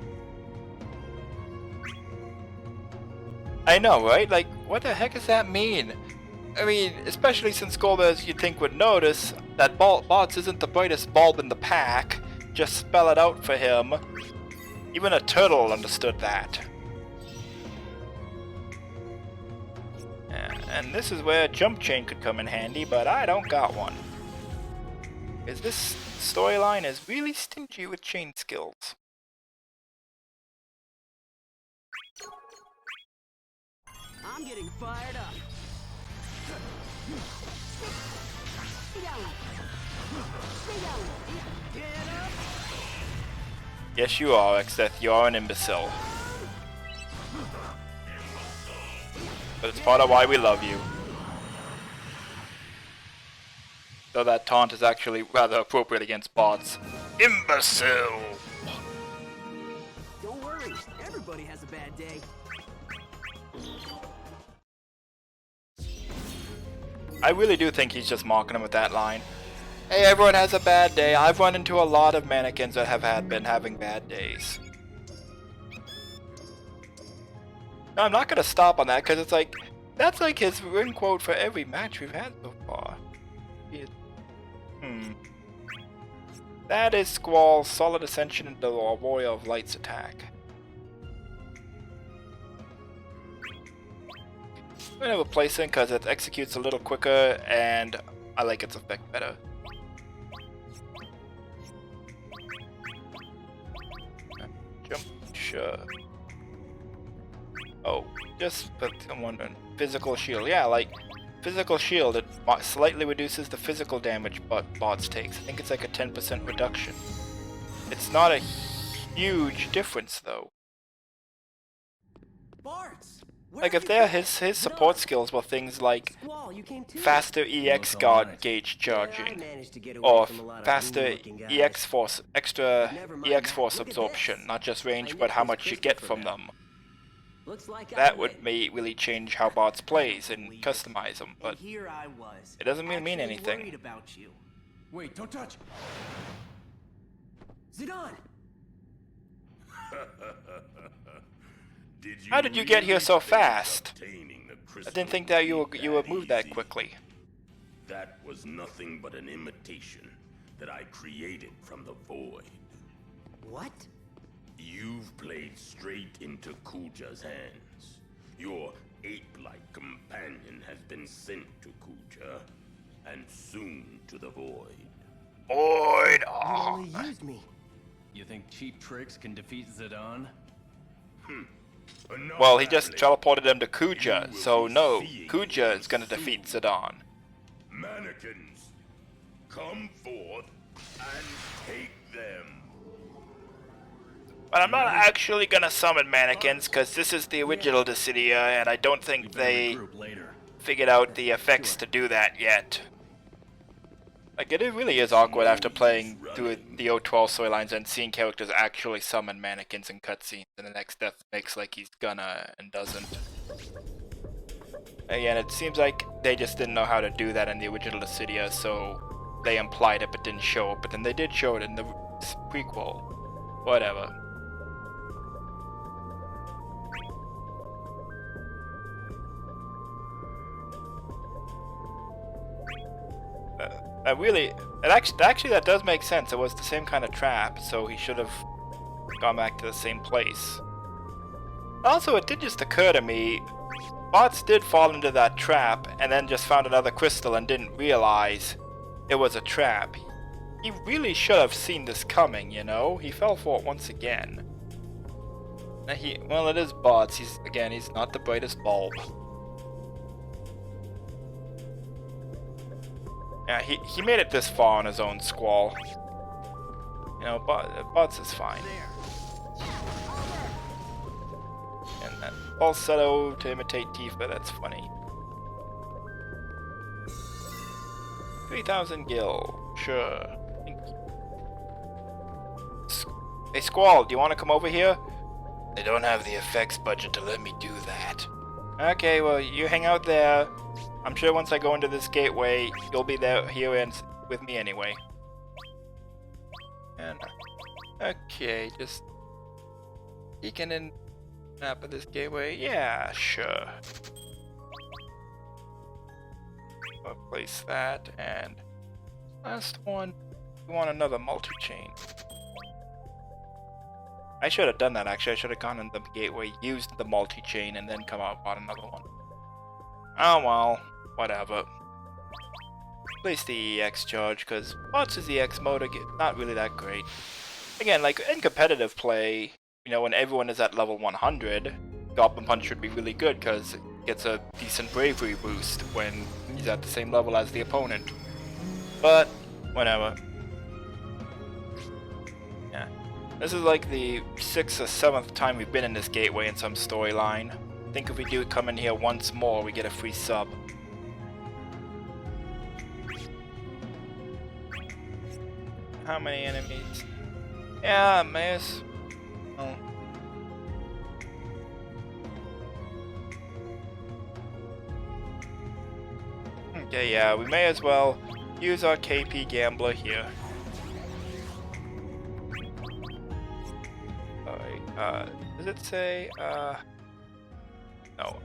I know, right? Like, what the heck does that mean? I mean, especially since Golbez you'd think would notice that Bots isn't the brightest bulb in the pack. Just spell it out for him. Even a turtle understood that. And this is where a jump chain could come in handy, but I don't got one. Because this storyline is really stingy with chain skills. I'm getting fired up. Yes, you are, Exeth. You are an imbecile. But it's part of why we love you. Though that taunt is actually rather appropriate against Bots. Imbecile! Don't worry, everybody has a bad day. I really do think he's just mocking him with that line. Hey, everyone has a bad day. I've run into a lot of mannequins that have been having bad days. No, I'm not gonna stop on that because it's like that's like his ring quote for every match we've had so far. That is Squall's solid ascension into the Warrior of Light's attack. I'm gonna replace it because it executes a little quicker and I like its effect better. Jump, sure. Oh, just but I'm wondering. Physical shield, yeah, like physical shield, it slightly reduces the physical damage Bots takes. I think it's like a 10% reduction. It's not a huge difference though. Bart's, like if they're his support skills were things like faster EX guard gauge charging, or faster EX force, extra EX force absorption, not just range but how much you get from them. Looks like that would really change how bots plays and customize them, but here I was. it doesn't mean Actually anything. worried about you. Wait, don't touch. Zidane! How did you get here so fast? I didn't think that you would move that quickly. That was nothing but an imitation that I created from the void. What? You've played straight into Kuja's hands. Your ape-like companion has been sent to Kuja, and soon to the void. Void! You only used me. You think cheap tricks can defeat Zidane? Well, he just teleported him to Kuja, so no, Kuja is gonna defeat Zidane. Mannequins, come forth and take them. But I'm not actually gonna summon mannequins, because this is the original Dissidia, and I don't think they figured out the effects to do that yet. Like, it really is awkward after playing through the O12 storylines and seeing characters actually summon mannequins in cutscenes, and the next death makes like he's gonna and doesn't. Again, it seems like they just didn't know how to do that in the original Dissidia, so they implied it but didn't show it, but then they did show it in the prequel. Whatever. Actually that does make sense. It was the same kind of trap, so he should have gone back to the same place. Also, it did just occur to me, bots did fall into that trap and then just found another crystal and didn't realize it was a trap. He really should have seen this coming, you know? He fell for it once again. Now well, it is bots. He's not the brightest bulb. Yeah, he made it this far on his own squall. You know, bots is fine. And that falsetto to imitate Tifa, that's funny. 3,000 gil, sure. Thank you. Hey Squall, do you want to come over here? They don't have the effects budget to let me do that. Okay, well, you hang out there. I'm sure once I go into this gateway, you'll be here and with me anyway. And okay, just peeking in map of this gateway. Yeah, sure. I'll place that, and last one. We want another multi-chain. I should have done that actually. I should have gone in the gateway, used the multi-chain, and then come out bought another one. Oh well, whatever. Place the EX charge, because bots' EX mode not really that great. Again, like in competitive play, you know, when everyone is at level 100, Goblin Punch should be really good because it gets a decent bravery boost when he's at the same level as the opponent. But, whatever. Yeah. This is like the 6th or 7th time we've been in this gateway in some storyline. I think if we do come in here once more, we get a free sub. How many enemies? Yeah, Mace. Oh. Okay, yeah, we may as well use our KP Gambler here. Alright, does it say, no,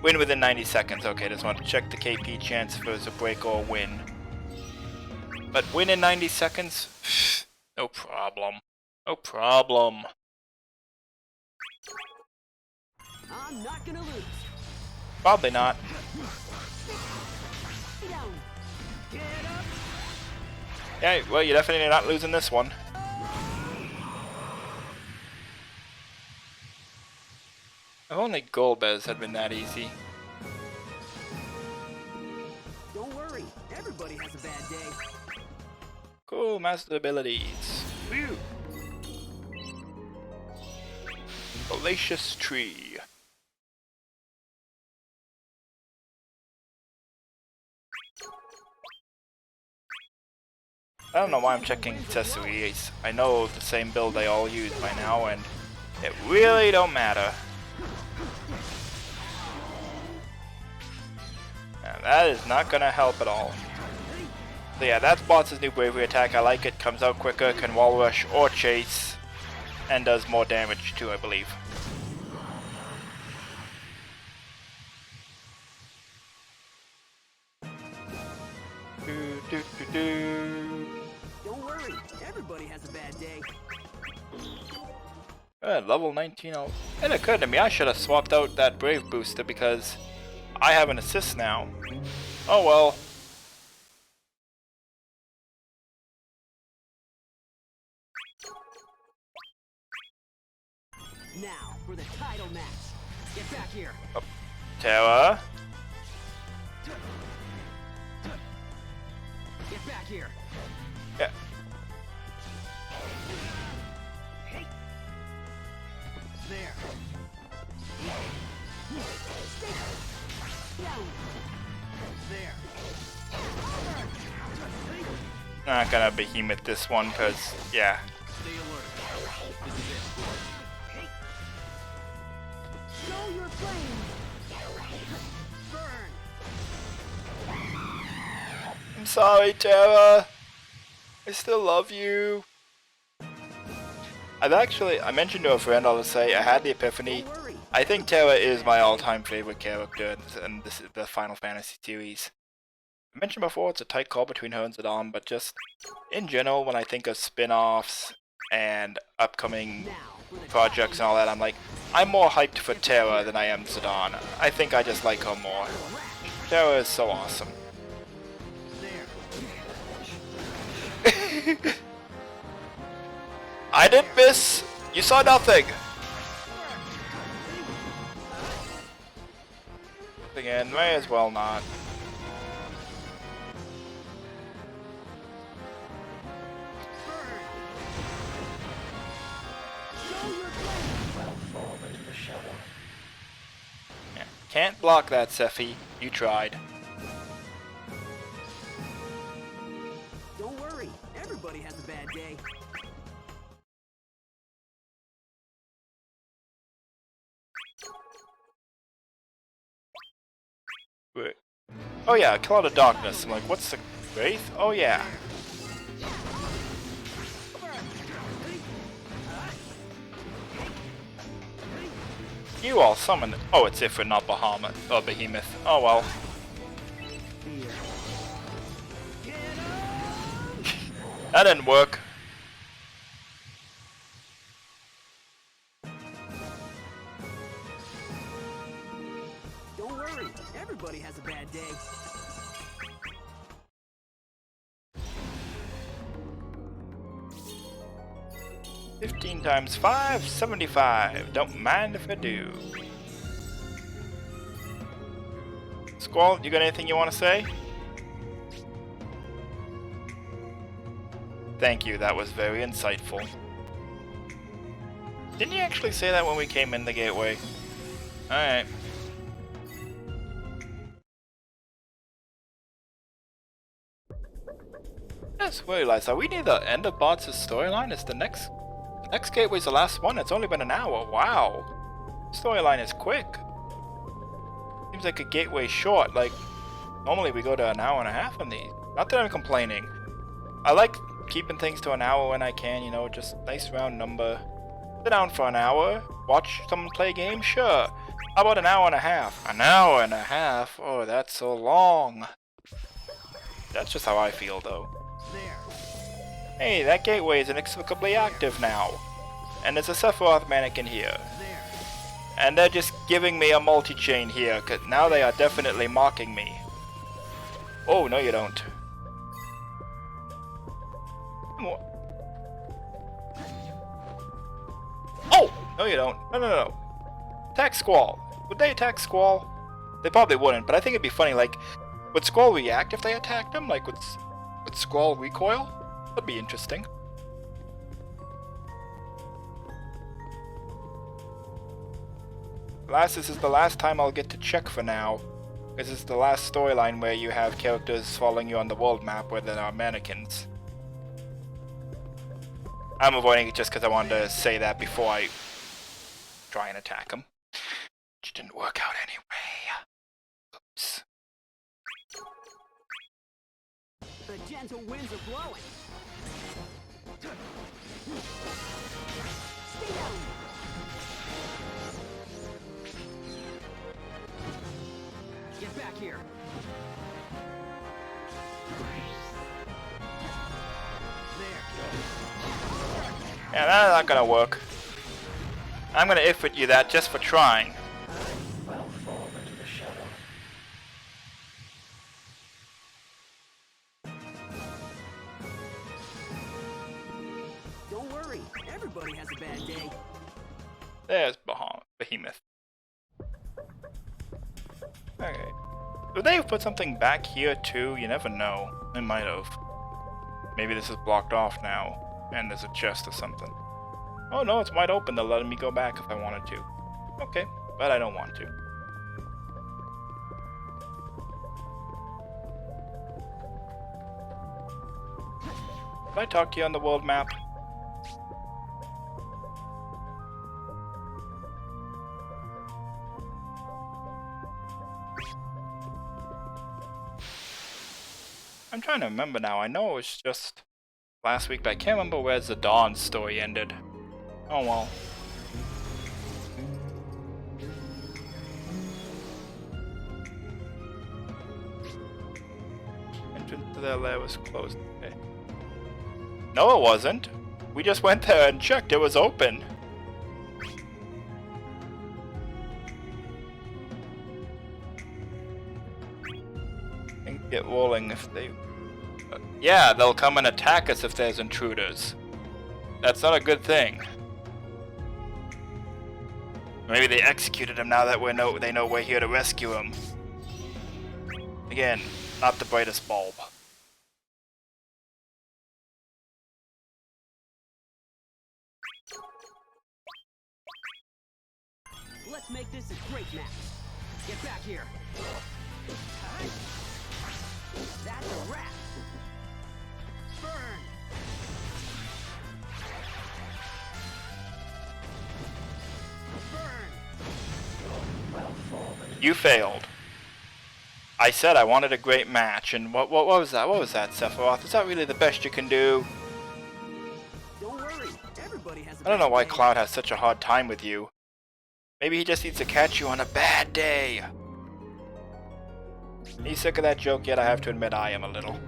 win within 90 seconds. Okay, just want to check the KP chance if it was a break or a win. But win in 90 seconds? No problem. No problem. I'm not gonna lose. Probably not. Get up. Yeah, well, you're definitely not losing this one. If only Golbez had been that easy. Don't worry, everybody has a bad day. Cool, master abilities. Whew. Fallacious Tree. I don't know why I'm checking accessories. I know the same build they all use by now, and it really don't matter. And that is not gonna help at all. So yeah, that's Bots' new bravery attack. I like it. Comes out quicker, can wall rush or chase, and does more damage too, I believe. Don't worry, everybody has a bad day. Level 19. It occurred to me I should have swapped out that brave booster because I have an assist now. Oh well. Now for the title match. Get back here. Oh, Terra. Get back here. Yeah. There. There. Not gonna behemoth this one because, yeah. Stay alert. This is it. Show your flames. Burn. I'm sorry, Terra. I still love you. I mentioned to a friend, I'll just say, I had the epiphany. I think Terra is my all-time favorite character in the Final Fantasy series. I mentioned before, it's a tight call between her and Zidane, but just, in general, when I think of spin-offs and upcoming projects and all that, I'm like, I'm more hyped for Terra than I am Zidane. I think I just like her more. Terra is so awesome. I didn't miss! You saw nothing! Again, may as well not. Yeah. Can't block that, Sephi. You tried. Don't worry, everybody has a bad day. Wait. Oh yeah, Cloud of Darkness. I'm like, what's the Wraith? Oh yeah. You all summoned. Oh, it's Ifrit, not Bahamut. Oh, Behemoth. Oh well. That didn't work. Don't worry, everybody has a bad day. $15 times 5, 75. Don't mind if I do. Squall, you got anything you want to say? Thank you, that was very insightful. Didn't you actually say that when we came in the gateway? Alright. I just realized that we need the end of Bots' storyline. Is the next gateway's the last one. It's only been an hour. Wow. Storyline is quick. Seems like a gateway short. Like, normally we go to an hour and a half on these. Not that I'm complaining. I like keeping things to an hour when I can, you know, just nice round number. Sit down for an hour, watch someone play a game, sure. How about an hour and a half? An hour and a half? Oh, that's so long. That's just how I feel, though. Hey, that gateway is inexplicably active now. And there's a Sephiroth mannequin here. And they're just giving me a multi-chain here, cause now they are definitely mocking me. Oh, no you don't. Oh! No you don't. No. Attack Squall. Would they attack Squall? They probably wouldn't, but I think it'd be funny, like, would Squall react if they attacked him? Like, would Squall recoil? That'd be interesting. This is the last time I'll get to check for now. This is the last storyline where you have characters following you on the world map where there are mannequins. I'm avoiding it just because I wanted to say that before I try and attack him. Which didn't work out anyway. Oops. The gentle winds are blowing. Stay down. Get back here. Yeah, that's not gonna work. I'm gonna ifrit you that just for trying. Well, fall into the shadow. Don't worry, everybody has a bad day. There's Behemoth. Okay. Would they have put something back here too? You never know. They might have. Maybe this is blocked off now, and there's a chest or something. Oh no, it's wide open. They're letting me go back if I wanted to. Okay, but I don't want to. Did I talk to you on the world map? I'm trying to remember now. I know it was just last week, but I can't remember where the Dawn story ended. Oh well. Entrance to their lair was closed. Okay. No, it wasn't. We just went there and checked. It was open. Get rolling if they... yeah, they'll come and attack us if there's intruders. That's not a good thing. Maybe they executed him now that they know we're here to rescue him. Again, not the brightest bulb. Let's make this a great match. Get back here. That's a wrap. Burn. You failed. I said I wanted a great match, and what was that? What was that, Sephiroth? Is that really the best you can do? Don't worry, everybody has a I don't know why bad day. Cloud has such a hard time with you. Maybe he just needs to catch you on a bad day. Are you sick of that joke yet? I have to admit I am a little.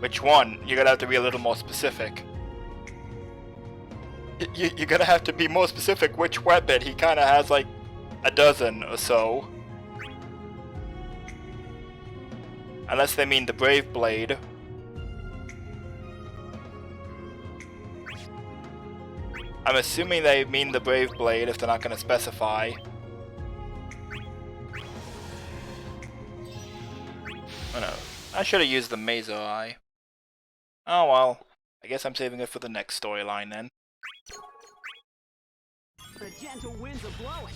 Which one? You're gonna have to be a little more specific. You're gonna have to be more specific which weapon. He kinda has like a dozen or so. Unless they mean the Brave Blade. I'm assuming they mean the Brave Blade if they're not gonna specify. Oh no. I should have used the Mazer Eye. Oh well. I guess I'm saving it for the next storyline then. The gentle winds are blowing.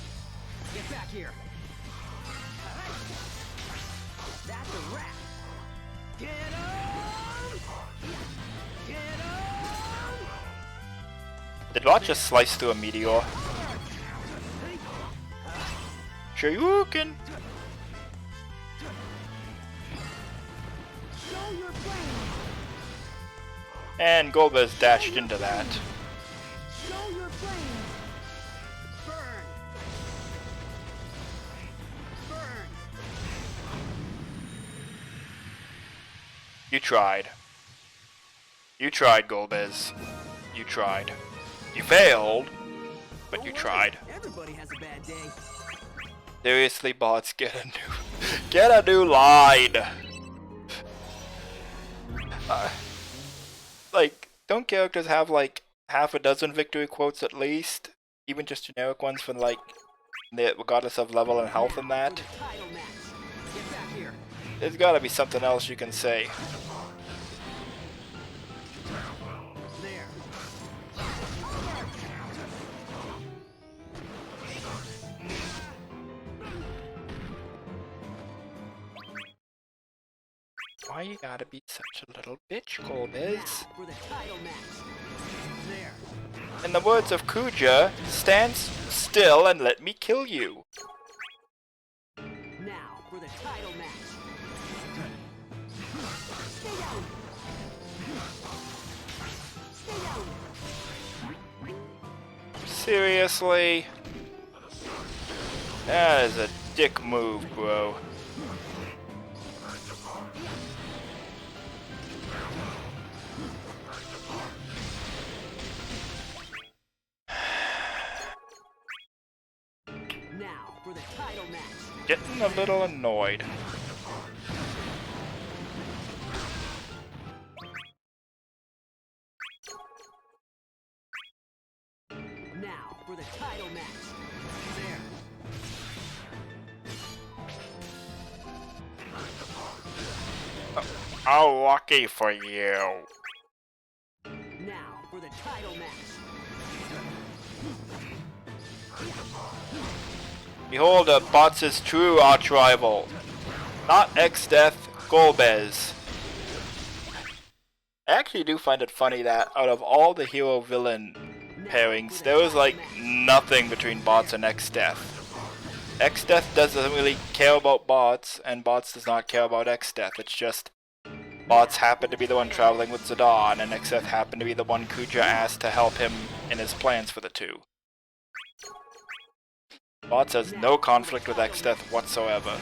Get back here. That's a wrap. Get on! Get on! Did Rot just slice through a meteor? Shoryuken! Show your flame. And Golbez dashed into that. Show your flame. Burn. Burn. You tried. You tried, Golbez. You tried. You failed, but you tried. Everybody has a bad day. Seriously, bots, get a new line. Like, don't characters have like half a dozen victory quotes at least? Even just generic ones for like, regardless of level and health and that? Title match. Get back here. There's gotta be something else you can say. There. Why you gotta be such a little bitch, Golbez? For the title match. There. In the words of Kuja, stand still and let me kill you. Now for the title match. Stay down. Stay down. Seriously? That is a dick move, bro. Now for the title match. Getting a little annoyed. Now for the title match. There. Oh, lucky for you. Now for the title match. Behold Bots' true arch-rival. Not X-Death, Golbez. I actually do find it funny that out of all the hero-villain pairings, there was like nothing between Bots and X-Death. X-Death doesn't really care about Bots, and Bots does not care about X-Death. It's just Bots happened to be the one traveling with Zidane, and X-Death happened to be the one Kuja asked to help him in his plans for the two. Bots has no conflict with X-Death whatsoever.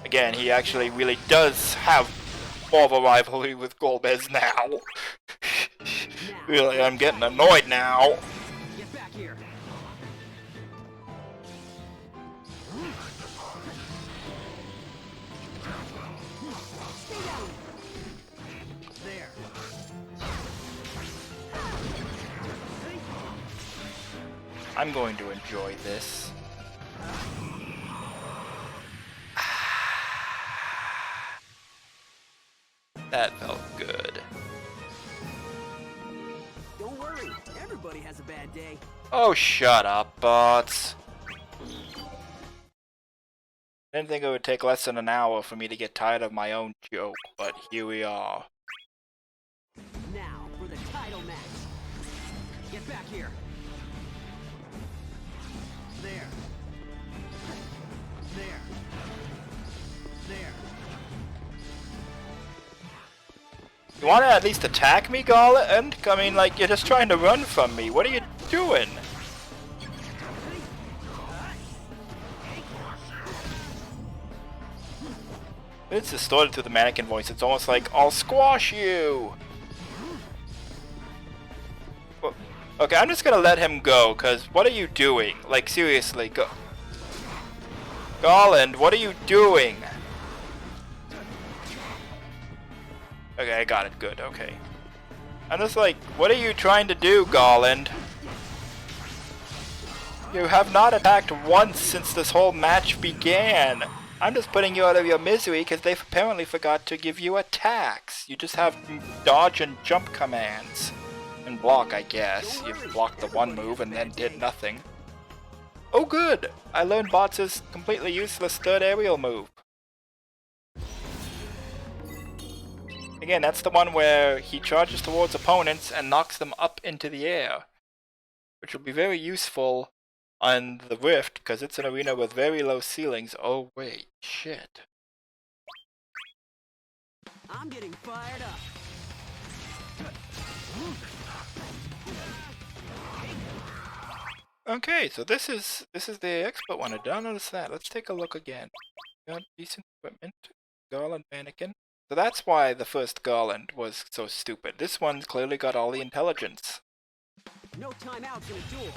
Again, he actually really does have more of a rivalry with Golbez now. Really, I'm getting annoyed now. Get back here. Stay down. There. I'm going to enjoy this. That felt good. Don't worry, everybody has a bad day. Oh, shut up, Bots. I didn't think it would take less than an hour for me to get tired of my own joke, but here we are. Now for the title match. Get back here. There. There. There. You want to at least attack me, Garland? I mean, like, you're just trying to run from me. What are you doing? It's distorted through the mannequin voice. It's almost like, I'll squash you! Well, okay, I'm just gonna let him go, because what are you doing? Like, seriously, go... Garland, what are you doing? Okay, I got it. Good, okay. I'm just like, what are you trying to do, Garland? You have not attacked once since this whole match began. I'm just putting you out of your misery because they've apparently forgot to give you attacks. You just have dodge and jump commands. And block, I guess. You blocked the one move and then did nothing. Oh good! I learned Bots' completely useless third aerial move. Again, that's the one where he charges towards opponents and knocks them up into the air. Which will be very useful on the Rift, because it's an arena with very low ceilings. Oh wait, shit. I'm getting fired up. Okay, so this is the expert one. I don't notice that. Let's take a look again. Got decent equipment. Garland mannequin. So that's why the first Garland was so stupid. This one's clearly got all the intelligence. No timeouts in a duel.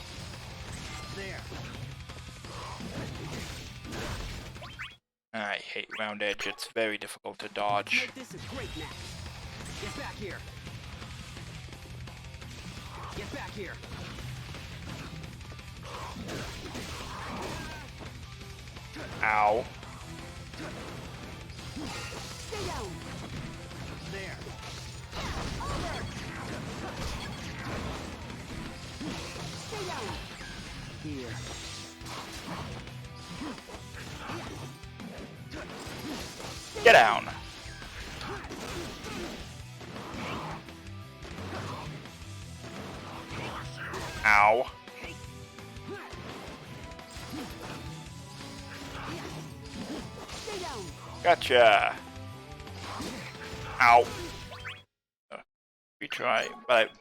There. I hate round edge. It's very difficult to dodge. Make this a great match. Get back here. Get back here. Ow. Stay down. There. Over. Stay down. Here. Get down. Ow. Gotcha. Ow. Retry, but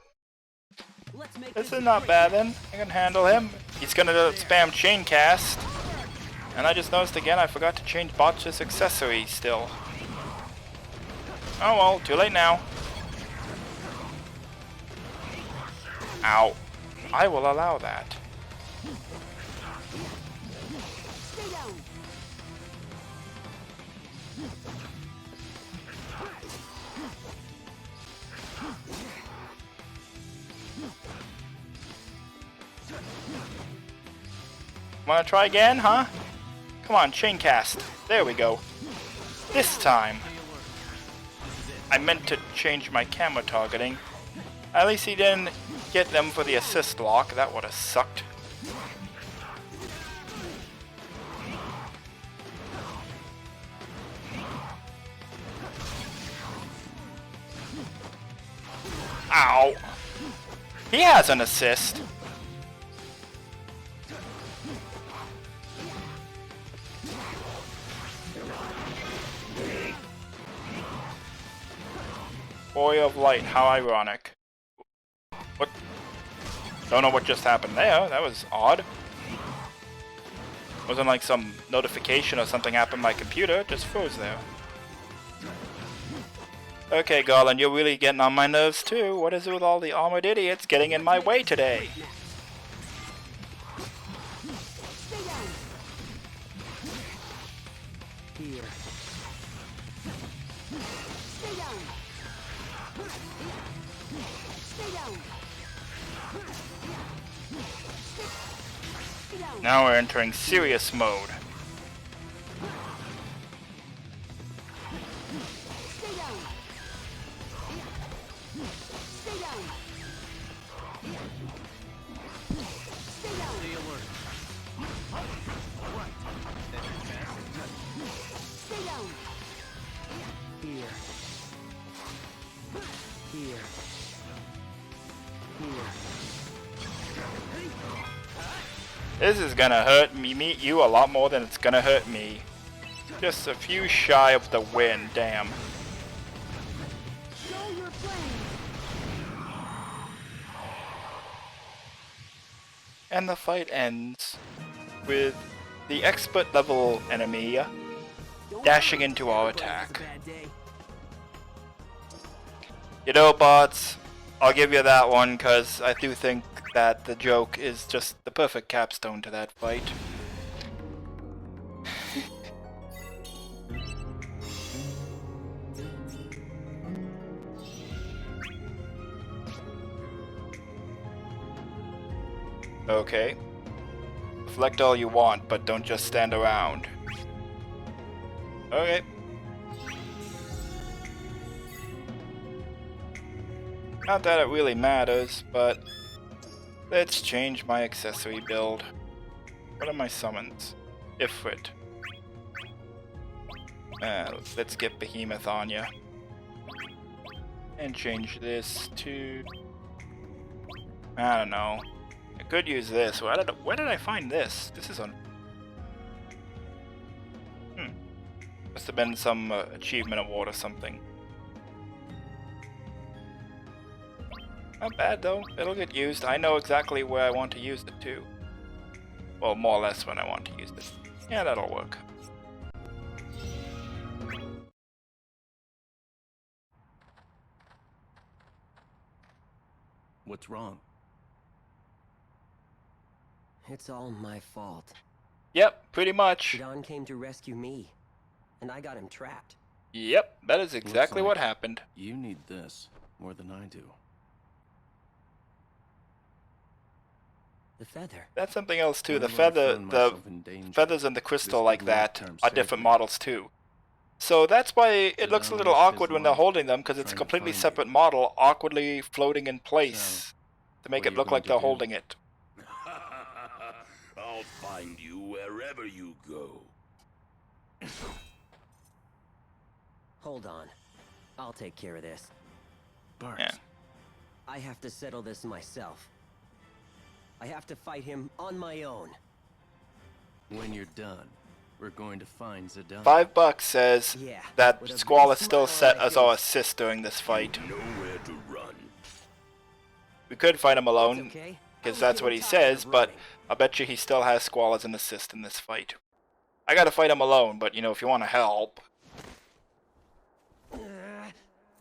this is not bad then. I can handle him. He's gonna spam chain cast. And I just noticed again I forgot to change Botch's accessory still. Oh well, too late now. Ow. I will allow that. Wanna try again, huh? Come on, chain cast. There we go. This time. I meant to change my camera targeting. At least he didn't get them for the assist lock. That would have sucked. Ow. He has an assist. Boy of Light, how ironic. What? Don't know what just happened there. That was odd. Wasn't like some notification or something happened to my computer. It just froze there. Okay, Garland, you're really getting on my nerves too. What is it with all the armored idiots getting in my way today? Here. Now we're entering serious mode. Here. Here. Here. This is gonna hurt you a lot more than it's gonna hurt me. Just a few shy of the win, damn. And the fight ends with the expert level enemy dashing into our attack. You know, bots, I'll give you that one because I do think that the joke is just the perfect capstone to that fight. Okay. Reflect all you want, but don't just stand around. Okay. Not that it really matters, but let's change my accessory build. What are my summons? Ifrit. Let's get Behemoth on ya. And change this to... I don't know. I could use this. Where did I find this? This is on... Must have been some achievement award or something. Not bad though, it'll get used. I know exactly where I want to use it too. Well, more or less when I want to use it. Yeah, that'll work. What's wrong? It's all my fault. Yep, pretty much. Don came to rescue me, and I got him trapped. Yep, that is exactly Looks what like happened. You need this more than I do. The feather. That's something else too. The Whenever I feather, find the myself in danger, feathers and the crystal this like good that long-term are different safety. models too. So that's why it looks a Don little risked his awkward when they're life holding them, because it's a trying to completely find separate you. model, awkwardly floating in place to make what are it you look going like to they're do? holding it. I'll find you wherever you go. Hold on. I'll take care of this. Bart. Yeah. I have to settle this myself. I have to fight him on my own. When you're done, we're going to find Zidane. $5 says Yeah, that with a Squall big is still smile set on my as our face. assist during this fight. Nowhere to run. We could fight him alone, It's okay. because I was that's what he getting tired says, of but running. I bet you he still has Squall as an assist in this fight. I gotta fight him alone, but you know, if you want to help.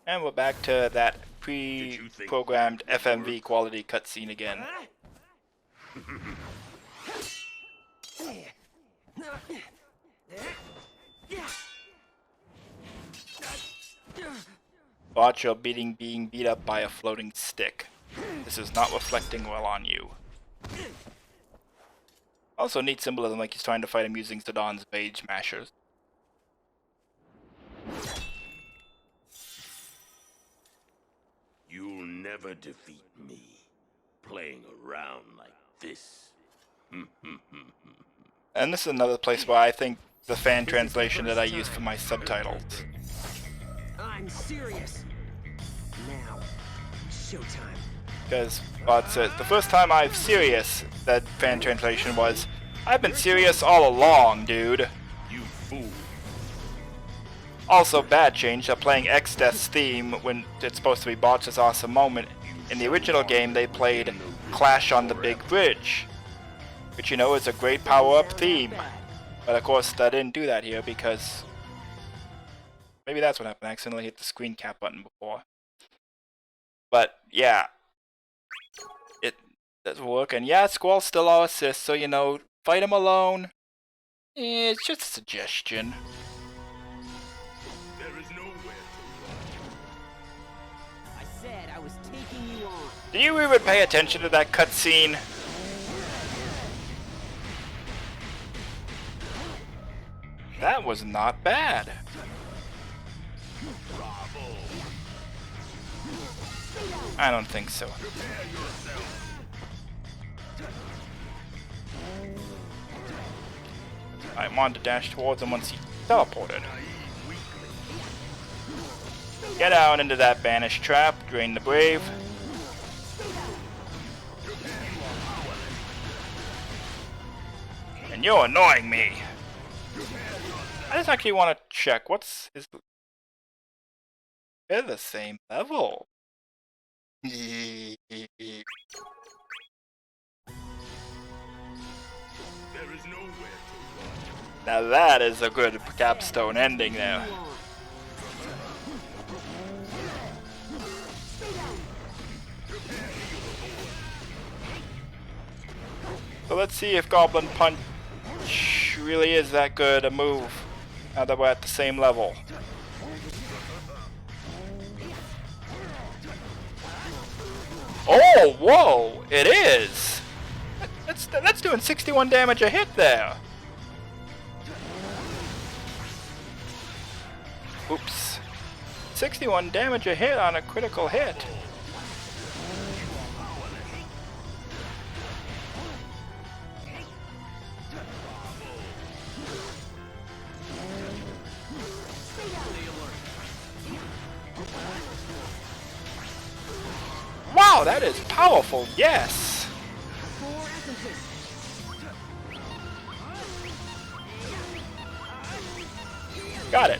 And we're back to that pre-programmed FMV quality cutscene again. Watch you're being beat up by a floating stick. This is not reflecting well on you. Also neat symbolism, like he's trying to fight him using Zidane's Rage Mashers. You'll never defeat me, playing around like this. And this is another place where I think the fan translation that I use for my subtitles. I'm serious. Now, showtime. Because Bot says, the first time I've serious, that fan translation was, I've been serious all along, dude. You fool. Also, bad change, they're playing X-Death's theme when it's supposed to be Bot's awesome moment. In the original game, they played Clash on the Big Bridge, which you know is a great power-up theme. But of course, I didn't do that here because maybe that's what happened. I accidentally hit the screen cap button before. But yeah, it does work. And yeah, Squall's still our assist, so you know, fight him alone. It's just a suggestion. There is nowhere to run. I said I was taking you on. Did you even pay attention to that cutscene? That was not bad. I don't think so. I wanted to dash towards him once he teleported. Get out into that banished trap, drain the brave. And you're annoying me. I just actually want to check what's his. They're the same level. There is nowhere to run. Now that is a good capstone ending there. So let's see if Goblin Punch really is that good a move now that we're at the same level. Oh, whoa, it is! That's doing 61 damage a hit there. Oops. 61 damage a hit on a critical hit. Wow, that is powerful, yes! Got it.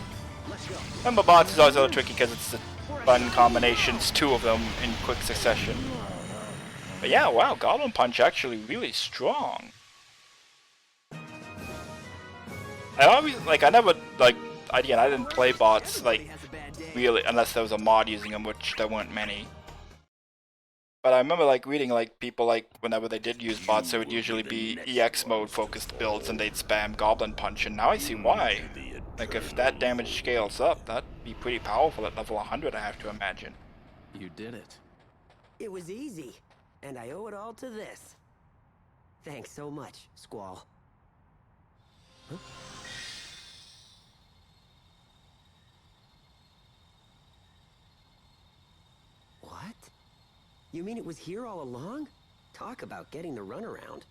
Remember, bots is always a little tricky because it's the fun combinations, two of them in quick succession. But yeah, wow, Goblin Punch actually really strong. I never, again, I didn't play bots, really, unless there was a mod using them, which there weren't many. But I remember reading people whenever they did use bots, there would usually be EX mode focused builds and they'd spam Goblin Punch, and now I see why. If that damage scales up, that'd be pretty powerful at level 100, I have to imagine. You did it. It was easy, and I owe it all to this. Thanks so much, Squall. Huh? What? You mean it was here all along? Talk about getting the runaround.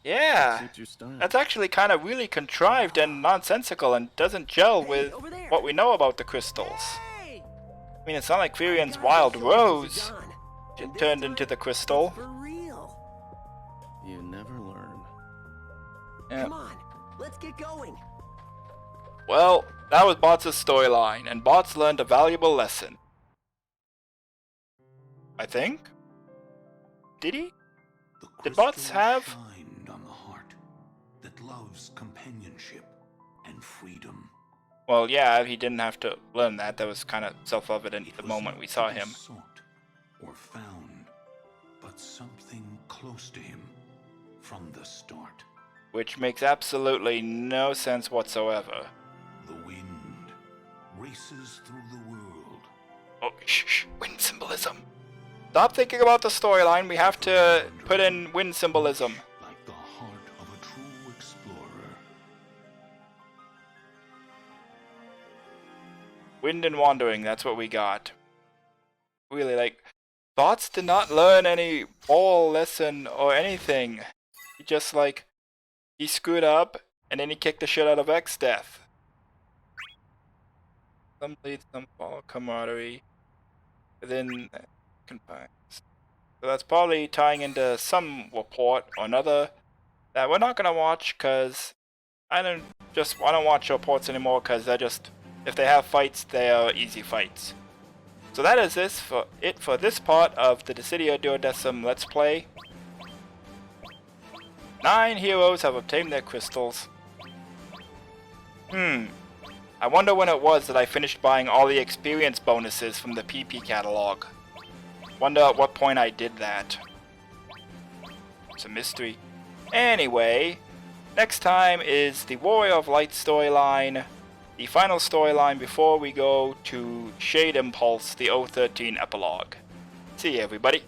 Yeah, Suits your style. that's actually kind of really contrived and nonsensical and doesn't gel with Over there. what we know about the crystals. Hey! I mean, it's not like Furion's I wild gotta show you rose this is on. And this turned time, into the crystal. For real. You never learn. Yeah. Come on, let's get going. Well, that was Bots' storyline, and Bots learned a valuable lesson. I think? Did he? The Did Bots crystal have? shined on the heart that loves companionship and freedom. Well, yeah, he didn't have to learn that. That was kind of self-evident It the was moment not we saw to be him. sought or found, but something close to him from the start. Which makes absolutely no sense whatsoever. The wind races through the world. Oh, shh, wind symbolism. Stop thinking about the storyline. We have to put in wind symbolism. Like the heart of a true explorer. Wind and wandering, that's what we got. Really, like, Bots did not learn any ball lesson or anything. He just, like, he screwed up, and then he kicked the shit out of X-Death. Some lead, some follow camaraderie within confines. So that's probably tying into some report or another that we're not gonna watch, cause I don't watch reports anymore, cause they're just, if they have fights, they are easy fights. So that is it for this part of the Dissidia Duodecim Let's Play. 9 heroes have obtained their crystals. I wonder when it was that I finished buying all the experience bonuses from the PP catalog. Wonder at what point I did that. It's a mystery. Anyway, next time is the Warrior of Light storyline, the final storyline before we go to Shade Impulse, the 013 epilogue. See you, everybody.